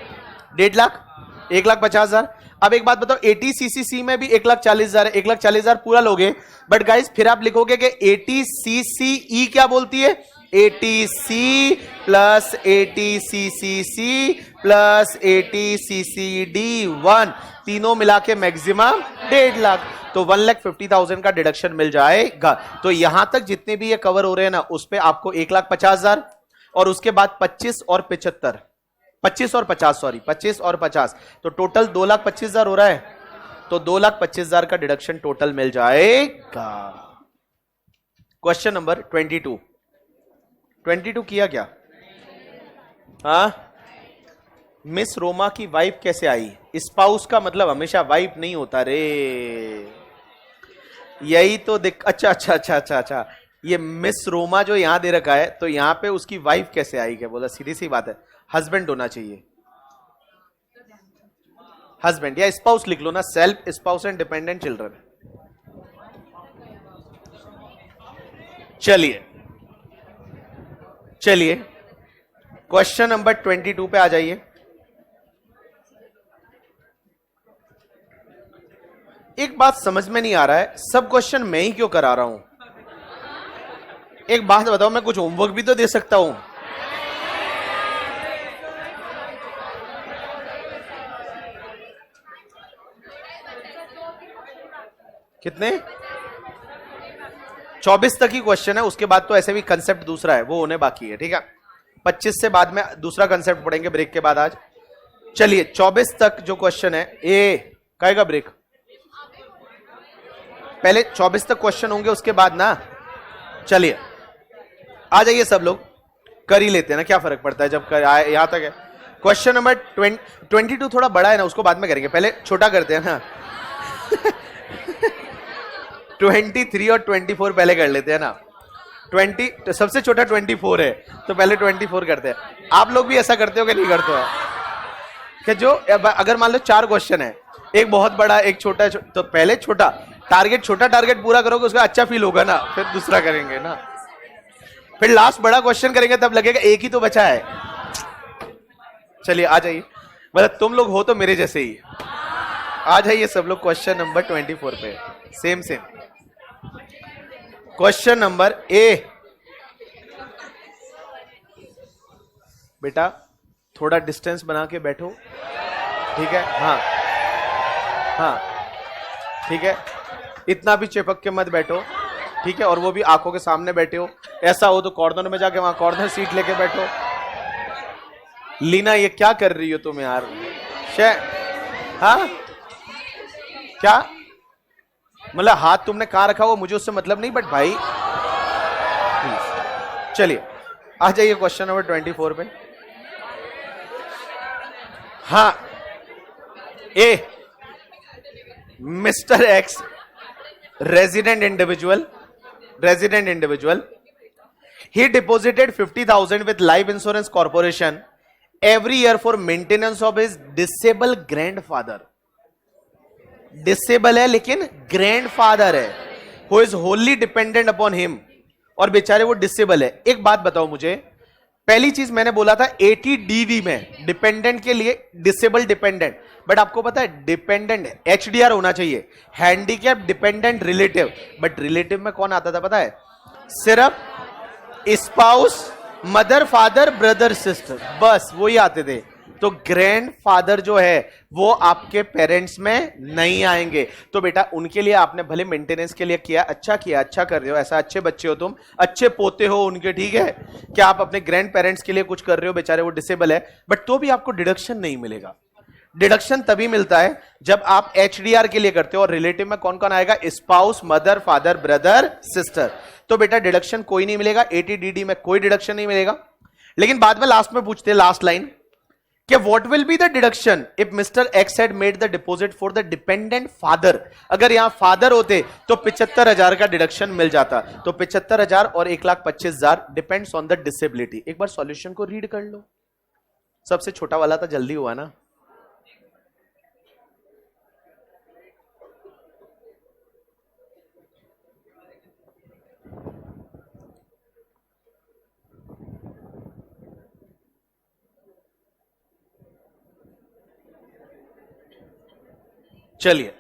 1.5 लाख, 1,50,000। अब एक बात बताओ, एटीसीसीसी में भी 1,40,000 है, 1,40,000 पूरा लोगे, बट गाइस फिर आप लिखोगे कि एटीसीसीई क्या बोलती है? एटीसी प्लस एटीसीसीसी प्लस एटीसीसीडी1, तीनों मिला के मैक्सिमम 1.5 लाख, तो 1,50,000 का डिडक्शन मिल जाएगा। तो यहां तक जितने भी ये कवर हो रहे हैं ना, उस पे आपको 1,50,000 और उसके बाद 25 और 50, 25 और 50, सॉरी 25 और 50, तो टोटल 2,25,000 हो रहा है, तो 2,25,000 का डिडक्शन टोटल मिल जाएगा। क्वेश्चन नंबर 22 किया क्या? हाँ, मिस रोमा की वाइफ कैसे आई? स्पाउस का मतलब हमेशा वाइफ नहीं होता रे, यही तो अच्छा, ये मिस रोमा जो यहां दे रखा है, तो यहां पे उसकी वाइफ कैसे आई? क्या बोला? सीधी सी बात है, हस्बैंड होना चाहिए, हस्बैंड या स्पाउस लिख लो ना, self, spouse and dependent children. चलिए क्वेश्चन नंबर 22 पे आ जाइए। एक बात समझ में नहीं आ रहा है, सब क्वेश्चन मैं ही क्यों करा रहा हूं? एक बात बताओ, मैं कुछ होमवर्क भी तो दे सकता हूं। कितने? 24 तक ही क्वेश्चन है, उसके बाद तो ऐसे भी कंसेप्ट दूसरा है, वो होने बाकी है, ठीक है। 25 से बाद में दूसरा कंसेप्ट पढ़ेंगे ब्रेक के बाद आज। चलिए 24 तक जो क्वेश्चन है, ए कहेगा ब्रेक, पहले 24 तक क्वेश्चन होंगे, उसके बाद ना। चलिए आ जाइए सब लोग, कर ही लेते हैं ना, क्या फर्क पड़ता है जब कर आए, यहां तक है। क्वेश्चन नंबर 22 थोड़ा बड़ा है ना, उसको बाद में करेंगे, पहले छोटा करते हैं ना। 23 और 24 पहले कर लेते हैं ना। 20 तो सबसे छोटा 24 है, तो पहले 24 करते हैं। आप लोग भी ऐसा करते हो कि नहीं करते हो? कि जो अगर मान लो 4 क्वेश्चन है, एक बहुत बड़ा एक छोटा, तो पहले छोटा टारगेट पूरा करोगे, उसका अच्छा फील होगा ना, फिर दूसरा करेंगे ना, फिर लास्ट बड़ा क्वेश्चन करेंगे, तब लगेगा एक ही तो बचा है। चलिए आ जाइए, मतलब तुम लोग हो तो मेरे जैसे ही, आ जाइए सब लोग क्वेश्चन नंबर 24 पे। Same question number A. बेटा थोड़ा डिस्टेंस बना के बैठो, ठीक है? हाँ ठीक है, इतना भी चिपक के मत बैठो, ठीक है? और वो भी आंखों के सामने बैठे हो, ऐसा हो तो कॉर्नर में जाके वहां कॉर्नर सीट लेके बैठो। लीना ये क्या कर रही हो तुम यार? हाँ क्या मतलब, हाथ तुमने कहां रखा, वो मुझे उससे मतलब नहीं, बट भाई चलिए आ जाइए क्वेश्चन नंबर 24 पे। हाँ, a mister X resident individual, he deposited 50,000 with Life Insurance Corporation every year for maintenance of his disabled grandfather. Disabled है लेकिन grandfather है, who is wholly dependent upon him, और बेचारे वो डिसेबल है। एक बात बताओ मुझे, पहली चीज मैंने बोला था 80 डीडी में डिपेंडेंट के लिए डिसेबल डिपेंडेंट, बट आपको पता है डिपेंडेंट एचडीआर होना चाहिए, handicap dependent relative, but relative में कौन आता था पता है? सिर्फ spouse, mother father brother sister, बस वही आते थे। तो ग्रैंड फादर जो है वो आपके पेरेंट्स में नहीं आएंगे। तो बेटा उनके लिए आपने भले मेंटेनेंस के लिए किया, अच्छा कर रहे हो, ऐसा अच्छे बच्चे हो तुम, अच्छे पोते हो उनके, ठीक है, क्या आप अपने ग्रैंड पेरेंट्स के लिए कुछ कर रहे हो, बेचारे वो डिसेबल है, बट तो भी आपको डिडक्शन नहीं मिलेगा। डिडक्शन तभी मिलता है जब आप एचडीआर के लिए करते हो, और रिलेटिव में कौन कौन आएगा? Spouse, mother father brother sister. तो बेटा डिडक्शन कोई नहीं मिलेगा, 80 डीडी में कोई डिडक्शन नहीं मिलेगा। लेकिन बाद में लास्ट में पूछते हैं, लास्ट लाइन, कि what will be the deduction if mister x had made the deposit for the dependent father. अगर यहां फादर होते तो 75,000 का डिडक्शन मिल जाता। तो 75,000 और 1,25,000 डिपेंड्स ऑन द डिसेबिलिटी। एक बार सॉल्यूशन को रीड कर लो, सबसे छोटा वाला था, जल्दी हुआ ना। चलिए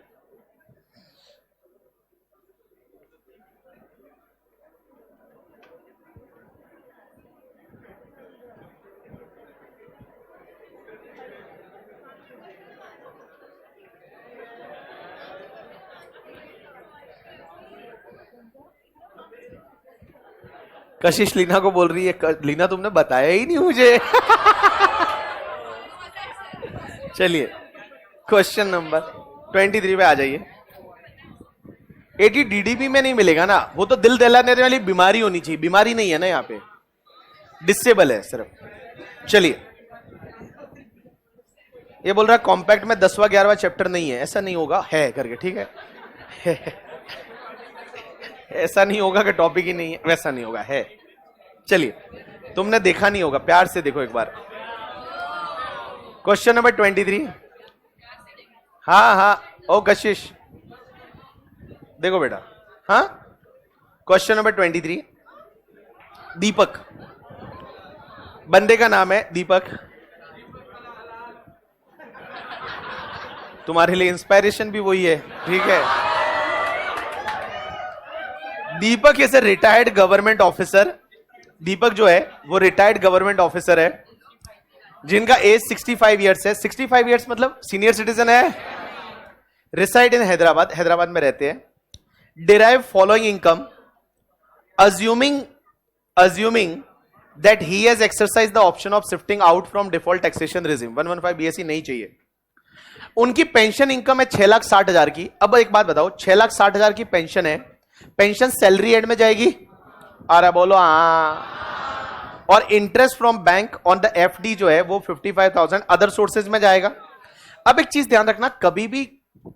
कशिश लीना को बोल रही है, लीना तुमने बताया ही नहीं मुझे। चलिए क्वेश्चन नंबर 23 पे आ जाइए। 80 डीडीपी में नहीं मिलेगा ना, वो तो दिल दहलाने वाली बीमारी होनी चाहिए, बीमारी नहीं है ना, यहाँ पे डिसेबल है सिर्फ। चलिए ये बोल रहा है कॉम्पैक्ट में 10वां 11वां चैप्टर नहीं है, ऐसा नहीं होगा, है करके, ठीक है। ऐसा नहीं होगा कि टॉपिक ही नहीं है, वैसा नहीं होगा, है। चलिए तुमने देखा नहीं होगा, प्यार से देखो एक बार। Question number 23। हाँ ओ कशिश देखो बेटा, हाँ क्वेश्चन नंबर 23। दीपक, बंदे का नाम है दीपक। तुम्हारे लिए इंस्पायरेशन भी वही है, ठीक है। Deepak is a retired government officer. Deepak जो है वो रिटायर्ड गवर्नमेंट ऑफिसर है, जिनका एज 65 ईयर्स है। 65 ईयर्स मतलब सीनियर सिटीजन है। रिसाइड इन हैदराबाद, हैदराबाद में रहते हैं। Derive following income assuming that he has exercised the option of shifting out from default taxation regime। 115 BSc नहीं चाहिए। उनकी पेंशन इनकम है 6,60,000 की। अब एक बात बताओ, 6,60,000 की पेंशन है, पेंशन सैलरी एंड में जाएगी? अरे बोलो हाँ। और interest from bank on the FD जो है वो 55,000 अदर सोर्सेज में जाएगा। अब एक चीज ध्यान रखना, कभी भी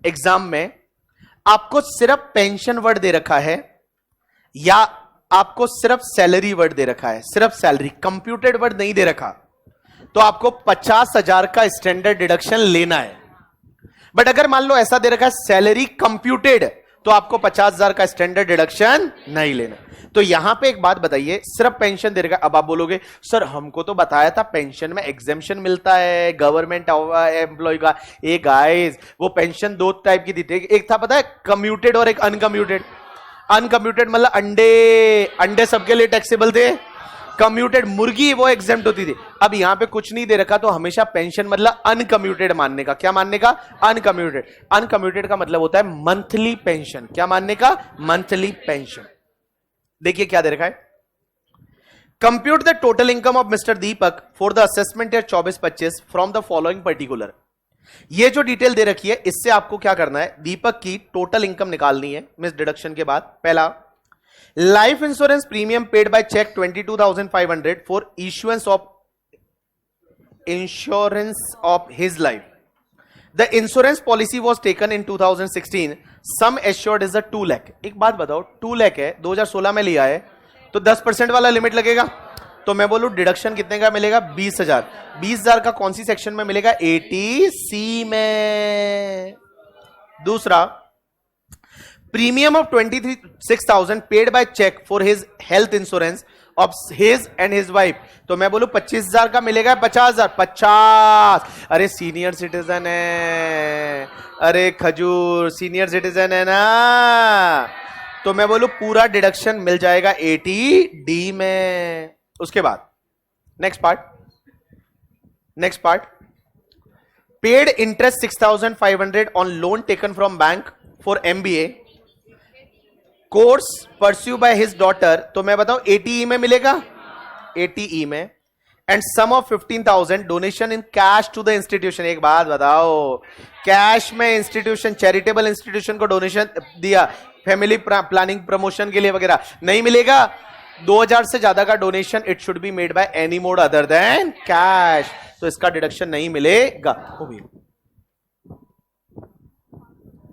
एग्जाम में आपको सिर्फ पेंशन वर्ड दे रखा है या आपको सिर्फ सैलरी वर्ड दे रखा है, सिर्फ सैलरी, कंप्यूटेड वर्ड नहीं दे रखा, तो आपको 50,000 का स्टैंडर्ड डिडक्शन लेना है। बट अगर मान लो ऐसा दे रखा है सैलरी कंप्यूटेड, तो आपको 50,000 का स्टैंडर्ड डिडक्शन नहीं लेना। तो यहां पे एक बात बताइए, सिर्फ पेंशन दे रखा। अब आप बोलोगे सर हमको तो बताया था पेंशन में एग्जेम्पशन मिलता है गवर्नमेंट एम्प्लॉय का। ए गाइस, वो पेंशन दो टाइप की दी थी, एक था पता है कम्यूटेड और एक अनकम्यूटेड। अनकम्यूटेड मतलब अंडे सबके लिए टैक्सेबल थे, कम्यूटेड मुर्गी वो एग्जेम्प्ट होती थी। अब यहां पे कुछ नहीं दे रखा, तो हमेशा पेंशन मतलब अनकम्यूटेड मानने का। क्या मानने का? अनकम्यूटेड। अनकम्यूटेड का मतलब होता है मंथली पेंशन। क्या मानने का? Monthly pension. देखिए क्या दे रखा है, compute the total income of mister Deepak for the assessment year 24-25 from the following particular. ये जो डिटेल दे रखी है इससे आपको क्या करना है, दीपक की टोटल इनकम निकालनी है मिस डिडक्शन के बाद। पहला, life insurance premium paid by cheque 22,500 for issuance of insurance of his life. The insurance policy was taken in 2016। Sum assured is 2 lakh. एक बात बताओ, 2 लाख है, 2016 में लिया है, तो 10% वाला लिमिट लगेगा। तो मैं बोलूं डिडक्शन कितने का मिलेगा? 20,000। 20,000 का कौन सी सेक्शन में मिलेगा? 80C में। दूसरा, premium of 26,000 paid by cheque for his health insurance of his and his wife, तो मैं बोलूं 25,000 का मिलेगा 50,000, 50। अरे सीनियर सिटीजन है, अरे खजूर सीनियर सिटीजन है ना, तो मैं बोलूं पूरा डिडक्शन मिल जाएगा 80D में। उसके बाद next part, paid interest 6,500 on loan taken from bank for MBA course pursue by his daughter, तो मैं बताऊं 80E में मिलेगा, 80E में। And sum of 15,000 donation in cash to the institution. एक बात बताओ, कैश में इंस्टीट्यूशन, चैरिटेबल इंस्टीट्यूशन को डोनेशन दिया फैमिली प्लानिंग प्रमोशन के लिए वगैरह, नहीं मिलेगा। 2,000 से ज्यादा का donation it should be made by any mode other than cash, तो इसका डिडक्शन नहीं मिलेगा। हो गया।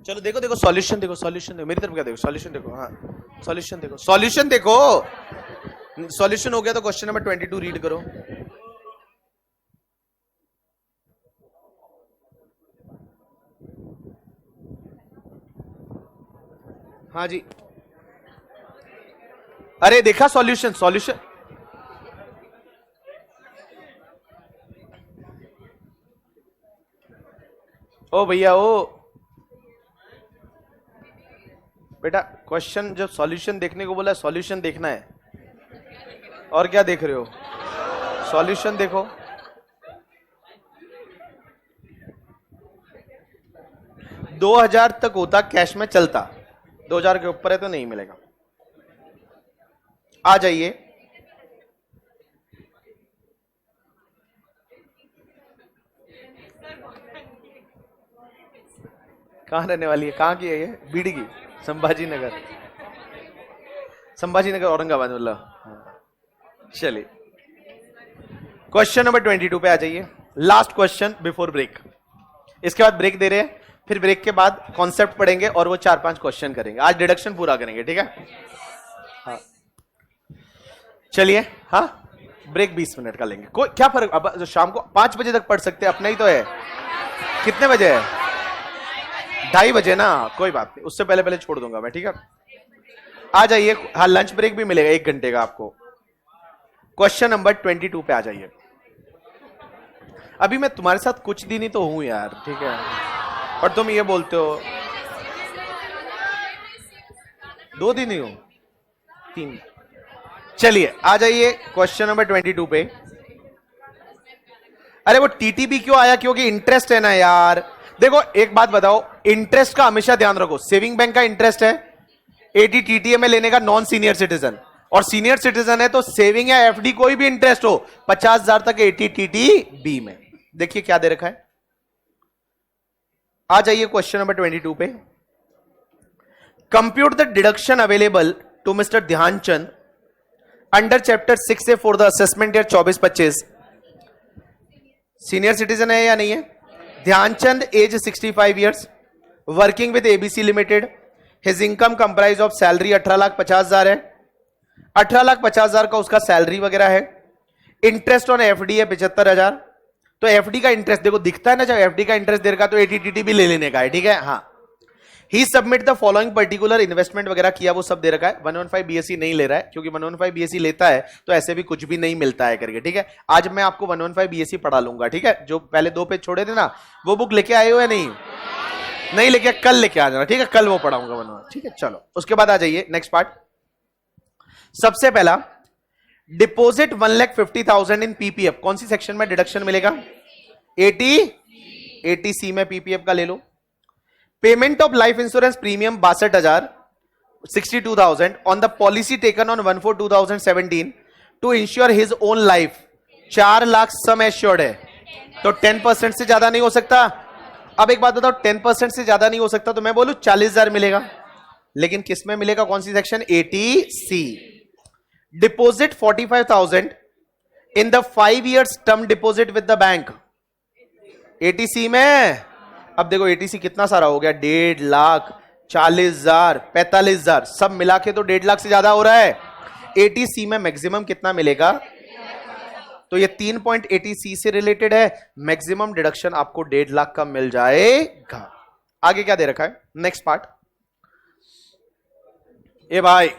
चलो देखो सॉल्यूशन देखो मेरी तरफ क्या देखो, सॉल्यूशन देखो, हाँ सॉल्यूशन देखो, सॉल्यूशन हो गया तो क्वेश्चन नंबर 22 रीड करो। हाँ जी, अरे देखा सॉल्यूशन ओ भैया ओ बेटा, क्वेश्चन जब सॉल्यूशन देखने को बोला, सॉल्यूशन देखना है, और क्या देख रहे हो, सॉल्यूशन देखो। दो 2,000 तक होता कैश में चलता, 2,000 के ऊपर है तो नहीं मिलेगा। आ जाइए, कहां रहने वाली है, कहां की है ये, बीडी की, संभाजीनगर औरंगाबाद मतलब। चलिए क्वेश्चन नंबर 22 पे आ जाइए, लास्ट क्वेश्चन बिफोर ब्रेक। इसके बाद ब्रेक दे रहे हैं, फिर ब्रेक के बाद कॉन्सेप्ट पढ़ेंगे और वो 4-5 क्वेश्चन करेंगे, आज डिडक्शन पूरा करेंगे, ठीक है। हाँ चलिए, हाँ ब्रेक 20 मिनट का लेंगे, कोई क्या फर्क, अब शाम को 5 बजे तक पढ़ सकते हैं, अपना ही तो है। कितने बजे है, 2:30 बजे ना, कोई बात नहीं, उससे पहले छोड़ दूंगा मैं, ठीक है। आ जाइए, हाँ लंच ब्रेक भी मिलेगा 1 घंटे का आपको। क्वेश्चन नंबर 22 पे आ जाइए। अभी मैं तुम्हारे साथ कुछ दिन ही तो हूं यार, ठीक है, और तुम ये बोलते हो 2 दिन ही हो, 3। चलिए आ जाइए क्वेश्चन नंबर 22 पे। अरे वो टीटीबी क्यों आया, क्योंकि इंटरेस्ट है ना यार। देखो एक बात बताओ, इंटरेस्ट का हमेशा ध्यान रखो, सेविंग बैंक का इंटरेस्ट है 80 टीटीए में लेने का नॉन सीनियर सिटीजन, और सीनियर सिटीजन है तो सेविंग या एफडी कोई भी इंटरेस्ट हो 50,000 तक 80 टीटीबी में। देखिए क्या दे रखा है, आ जाइए क्वेश्चन नंबर 22 पे। Compute the deduction available to Mr Dhyanchand under chapter 6A for the assessment year 24-25। Senior citizen है या नहीं है? Dhyanchand age 65 years, working with ABC limited, his income comprise of salary 18,50,000 है, 18,50,000 का उसका सैलरी वगैरह है। इंटरेस्ट ऑन एफडी है 75,000, तो एफडी का इंटरेस्ट देखो दिखता है ना, जब एफडी का इंटरेस्ट दे रखा तो 80 टीटी भी ले लेने का है, ठीक है। हाँ, he submit the following particular investment वगैरह किया, वो सब दे रखा है। 115 बीएससी नहीं ले रहा है, क्योंकि 115 बीएससी लेता है तो ऐसे भी कुछ भी नहीं मिलता है करके, ठीक है। आज मैं आपको 115 बीएससी पढ़ा लूंगा, ठीक है। जो पहले 2 पेज छोड़े थे ना, वो बुक लेके आए हो या नहीं लेके, कल लेके आ जाना, ठीक है, कल वो पढ़ाऊंगा 115, ठीक है। चलो उसके बाद आ जाइए नेक्स्ट पार्ट। सबसे पहला, डिपोजिट 1,50,000 इन पीपीएफ, कौन सी सेक्शन में डिडक्शन मिलेगा? 80C में पीपीएफ का ले लो। Payment of life insurance premium 62,000 62,000 on the policy taken on 1/4/2017 to insure his own life, 4 lakh sum assured है, तो 10% से ज्यादा नहीं हो सकता। अब एक बात बताओ, 10% से ज्यादा नहीं हो सकता तो मैं बोलूं 40,000 मिलेगा, लेकिन किस में मिलेगा, कौन सी section? 80C। Deposit 45,000 in the 5 years term deposit with the bank, 80C में। अब देखो 80C कितना सारा हो गया, 1.5 लाख, 40,000, 45,000, सब मिला के तो 1.5 लाख से ज्यादा हो रहा है। 80C में मैक्सिमम कितना मिलेगा? तो ये 3.80C से रिलेटेड है, मैक्सिमम डिडक्शन आपको 1.5 लाख का मिल जाएगा। आगे क्या दे रखा है, नेक्स्ट पार्ट। ए भाई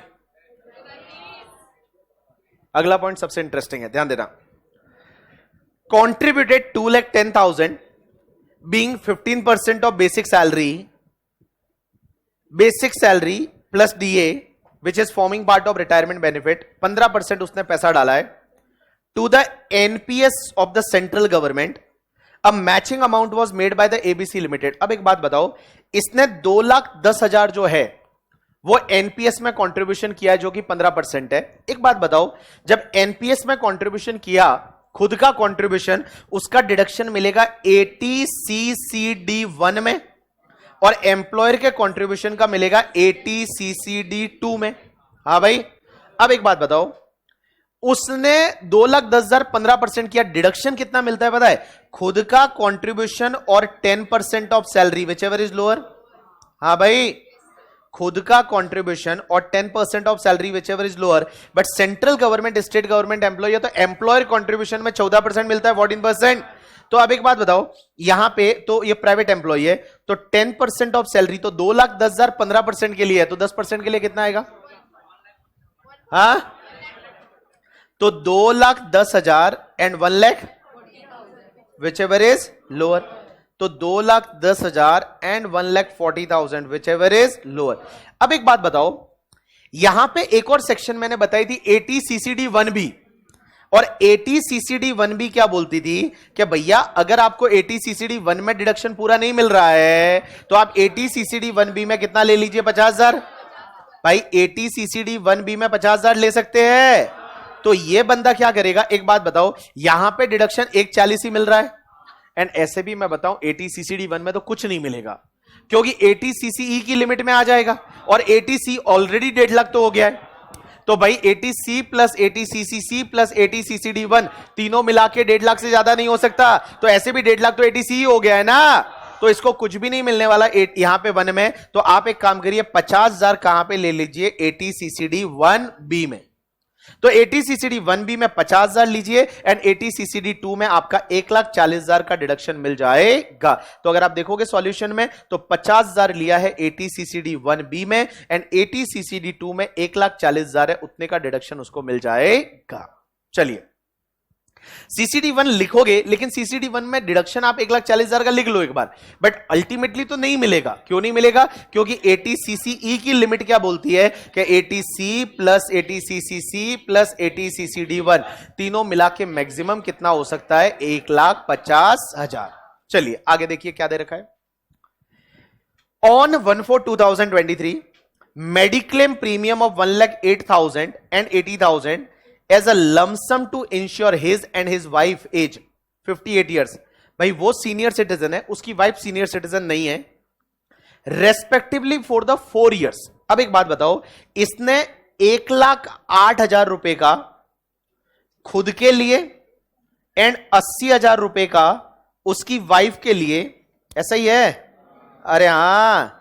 अगला पॉइंट सबसे इंटरेस्टिंग है, ध्यान देना। Contributed 2,10,000 being 15% of basic salary plus DA which is forming part of retirement benefit, 15% उसने पैसा डाला है to the NPS of the central government. अब matching amount was made by the ABC limited. अब एक बात बताओ, इसने 2,10,000 जो है वो एनपीएस में कंट्रीब्यूशन किया जो कि 15% है। एक बात बताओ, जब एनपीएस में कंट्रीब्यूशन किया खुद का कंट्रीब्यूशन, उसका डिडक्शन मिलेगा 80CCD1 में और एम्प्लॉयर के कंट्रीब्यूशन का मिलेगा 80CCD2 में। हाँ भाई, अब एक बात बताओ, उसने 2,10,000 15% किया, डिडक्शन कितना मिलता है पता है? खुद का कंट्रीब्यूशन और 10% of salary whichever is lower. हाँ भाई, खुद का कंट्रीब्यूशन और 10% of salary whichever is lower. But central government state government employ है तो एम्प्लॉयर कंट्रीब्यूशन में 14% मिलता है, 14%। तो अब एक बात बताओ, यहां पे तो ये प्राइवेट एम्प्लॉय है तो 10% ऑफ सैलरी, तो 2,10,000 15% के लिए है तो 10% के लिए कितना आएगा? हाँ, तो 2,10,000 and 1,00,000 which ever is lower. तो 2,10,000 and 1,40,000 which ever is lower. अब एक बात बताओ, यहां पे एक और सेक्शन मैंने बताई थी 80CCD1B, और 80CCD1B क्या बोलती थी कि भैया अगर आपको 80CCD1 में डिडक्शन पूरा नहीं मिल रहा है तो आप 80CCD1B में कितना ले लीजिए? 50,000। भाई 80CCD1B में 50,000 ले सकते हैं। तो ये बंदा क्या करेगा? एक बात बताओ, यहां पे डिडक्शन 140 ही मिल रहा है एंड ऐसे भी मैं बताऊं 80CCD1 में तो कुछ नहीं मिलेगा क्योंकि 80CCE की लिमिट में आ जाएगा और 80C ऑलरेडी 1.5 लाख तो हो गया है। तो भाई 80C plus 80CCC plus 80CCD1 तीनों मिला के 1.5 लाख से ज्यादा नहीं हो सकता। तो ऐसे भी 1.5 लाख तो 80C ही हो गया है ना, तो इसको कुछ भी नहीं मिलने वाला यहां पे 1 में। तो आप एक काम करिए, 50,000 कहां पे ले लीजिए? 80CCD1B में। तो 80CCD1B में 50,000 लीजिए एंड 80CCD2 में आपका 1,40,000 का डिडक्शन मिल जाएगा। तो अगर आप देखोगे सॉल्यूशन में तो 50,000 लिया है 80CCD1B में एंड 80CCD2 में 1,40,000 है, उतने का डिडक्शन उसको मिल जाएगा। चलिए, CCD1 लिखोगे लेकिन CCD1 में डिडक्शन आप 1,40,000 का लिख लो एक बार, बट अल्टीमेटली तो नहीं मिलेगा। क्यों नहीं मिलेगा? क्योंकि 80CCE की लिमिट क्या बोलती है कि 80C plus 80CCC plus 80CCD1 तीनों मिला के मैक्सिमम कितना हो सकता है? 1,50,000। चलिए आगे देखिए क्या दे रखा है। On 1/4/2023 mediclaim premium of 1,08,000 and 80,000 as a lump sum to ensure his and his wife age 58 years। भाई वो सीनियर सिटीजन है, उसकी वाइफ सीनियर सिटीजन नहीं है, रेस्पेक्टिवली फॉर द 4 years। अब एक बात बताओ, इसने 1,08,000 रुपए का खुद के लिए एंड 80,000 रुपए का उसकी वाइफ के लिए, ऐसा ही है? अरे हाँ,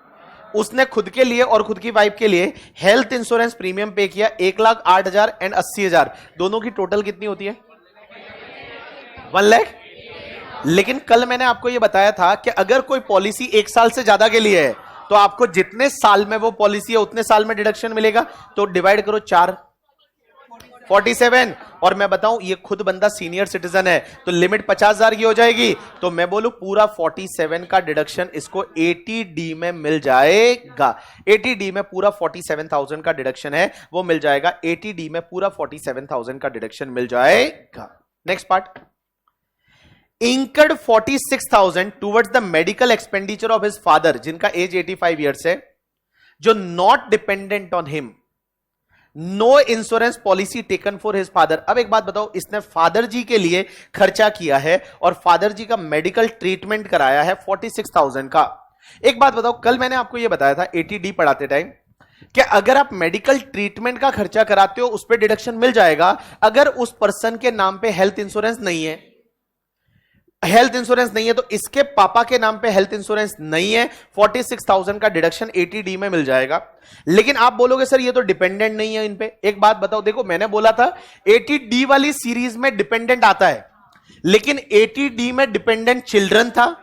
उसने खुद के लिए और खुद की वाइफ के लिए हेल्थ इंश्योरेंस प्रीमियम पे किया 1,08,000 एंड 80,000। दोनों की टोटल कितनी होती है? 1,00,000। लेकिन कल मैंने आपको यह बताया था कि अगर कोई पॉलिसी 1 साल से ज्यादा के लिए है तो आपको जितने साल में वो पॉलिसी है उतने साल में डिडक्शन मिलेगा। तो डिवाइड करो 4, 47। और मैं बताऊं ये खुद बंदा सीनियर सिटीजन है तो लिमिट 50,000 की हो जाएगी। तो मैं बोलूं पूरा 47 का डिडक्शन इसको 80D में मिल जाएगा। 80D में पूरा 47,000 का डिडक्शन है वो मिल जाएगा। 80D में पूरा 47,000 का डिडक्शन मिल जाएगा। Next part, incurred 46,000 towards the medical expenditure of his father जिनका एज 85 years है, जो not dependent on him, no insurance policy taken for his father। अब एक बात बताओ, इसने फादर जी के लिए खर्चा किया है और फादर जी का मेडिकल ट्रीटमेंट कराया है 46,000 का। एक बात बताओ, कल मैंने आपको यह बताया था 80D पढ़ाते टाइम कि अगर आप मेडिकल ट्रीटमेंट का खर्चा कराते हो उस पर डिडक्शन मिल जाएगा अगर उस पर्सन के नाम पे हेल्थ इंश्योरेंस नहीं है। हेल्थ इंश्योरेंस नहीं है तो इसके पापा के नाम पे हेल्थ इंश्योरेंस नहीं है, 46,000 का डिडक्शन 80D में मिल जाएगा। लेकिन आप बोलोगे सर ये तो डिपेंडेंट नहीं है इन पे। एक बात बताओ, देखो मैंने बोला था 80D वाली सीरीज में डिपेंडेंट आता है, लेकिन 80D में डिपेंडेंट चिल्ड्रन था,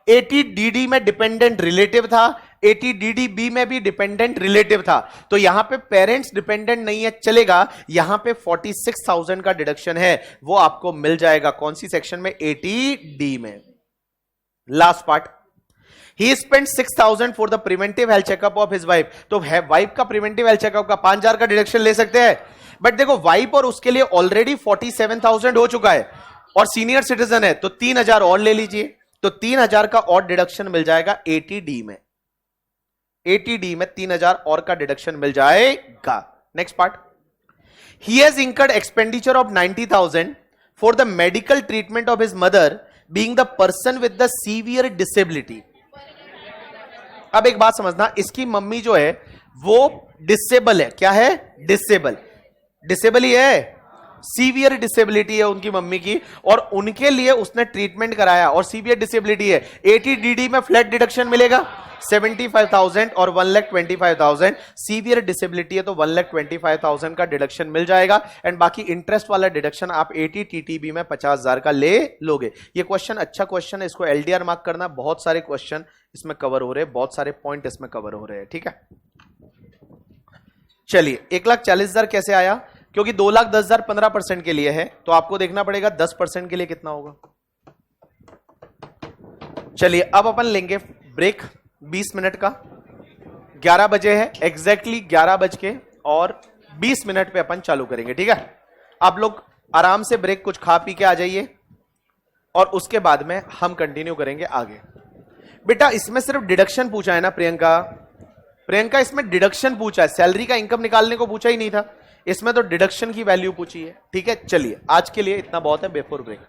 80DD में डिपेंडेंट रिलेटिव था 80DDB में भी डिपेंडेंट रिलेटिव था, तो यहां पे पेरेंट्स डिपेंडेंट नहीं है, चलेगा। यहां पे 46,000 का डिडक्शन है, वो आपको मिल जाएगा कौन सी सेक्शन में? 80D में। Last part, he spend 6,000 for the preventive health checkup of his wife. तो वाइफ का प्रिवेंटिव हेल्थ चेकअप का 5,000 का डिडक्शन ले सकते हैं, बट देखो वाइफ और उसके लिए ऑलरेडी 47,000 हो चुका है और सीनियर सिटीजन है, तो 3,000 और ले लीजिए, तो 3,000 का और डिडक्शन मिल जाएगा 80D में। 80D में 3,000 और का डिडक्शन मिल जाएगा। Next part, he has incurred expenditure of 90,000 for the medical treatment of his mother being the person with the severe disability. अब एक बात समझना, इसकी मम्मी जो है वो डिसेबल है। क्या है? डिसेबल। डिसेबल ही है, सीवियर डिसेबिलिटी है उनकी मम्मी की, और उनके लिए उसने ट्रीटमेंट कराया और सीवियर डिसेबिलिटी है। 80DD में फ्लैट डिडक्शन मिलेगा 75,000 और 1,25,000। सीवियर डिसेबिलिटी है तो 1,25,000 का डिडक्शन मिल जाएगा, एंड बाकी इंटरेस्ट वाला डिडक्शन आप 80TTB में 50,000 का ले लोगे। ये क्वेश्चन अच्छा क्वेश्चन है, इसको LDR मार्क करना। बहुत सारे क्वेश्चन इसमें कवर हो रहे हैं, बहुत सारे पॉइंट इसमें कवर हो रहे हैं, ठीक है। चलिए, 1,40,000 कैसे आया? क्योंकि 2,10,000 15% के लिए है, तो आपको देखना पड़ेगा 10% के लिए कितना होगा। चलिए, अब अपन लेंगे ब्रेक 20 मिनट का। 11 बजे है, एग्जैक्टली 11:20 पे अपन चालू करेंगे, ठीक है। आप लोग आराम से ब्रेक कुछ खा पी के आ जाइए और उसके बाद में हम कंटिन्यू करेंगे आगे। बेटा इसमें सिर्फ डिडक्शन पूछा है ना प्रियंका? प्रियंका इसमें डिडक्शन पूछा है, सैलरी का इनकम निकालने को पूछा ही नहीं था। इसमें तो डिडक्शन की वैल्यू पूछी है, ठीक है। चलिए, आज के लिए इतना बहुत है, बिफोर ब्रेक।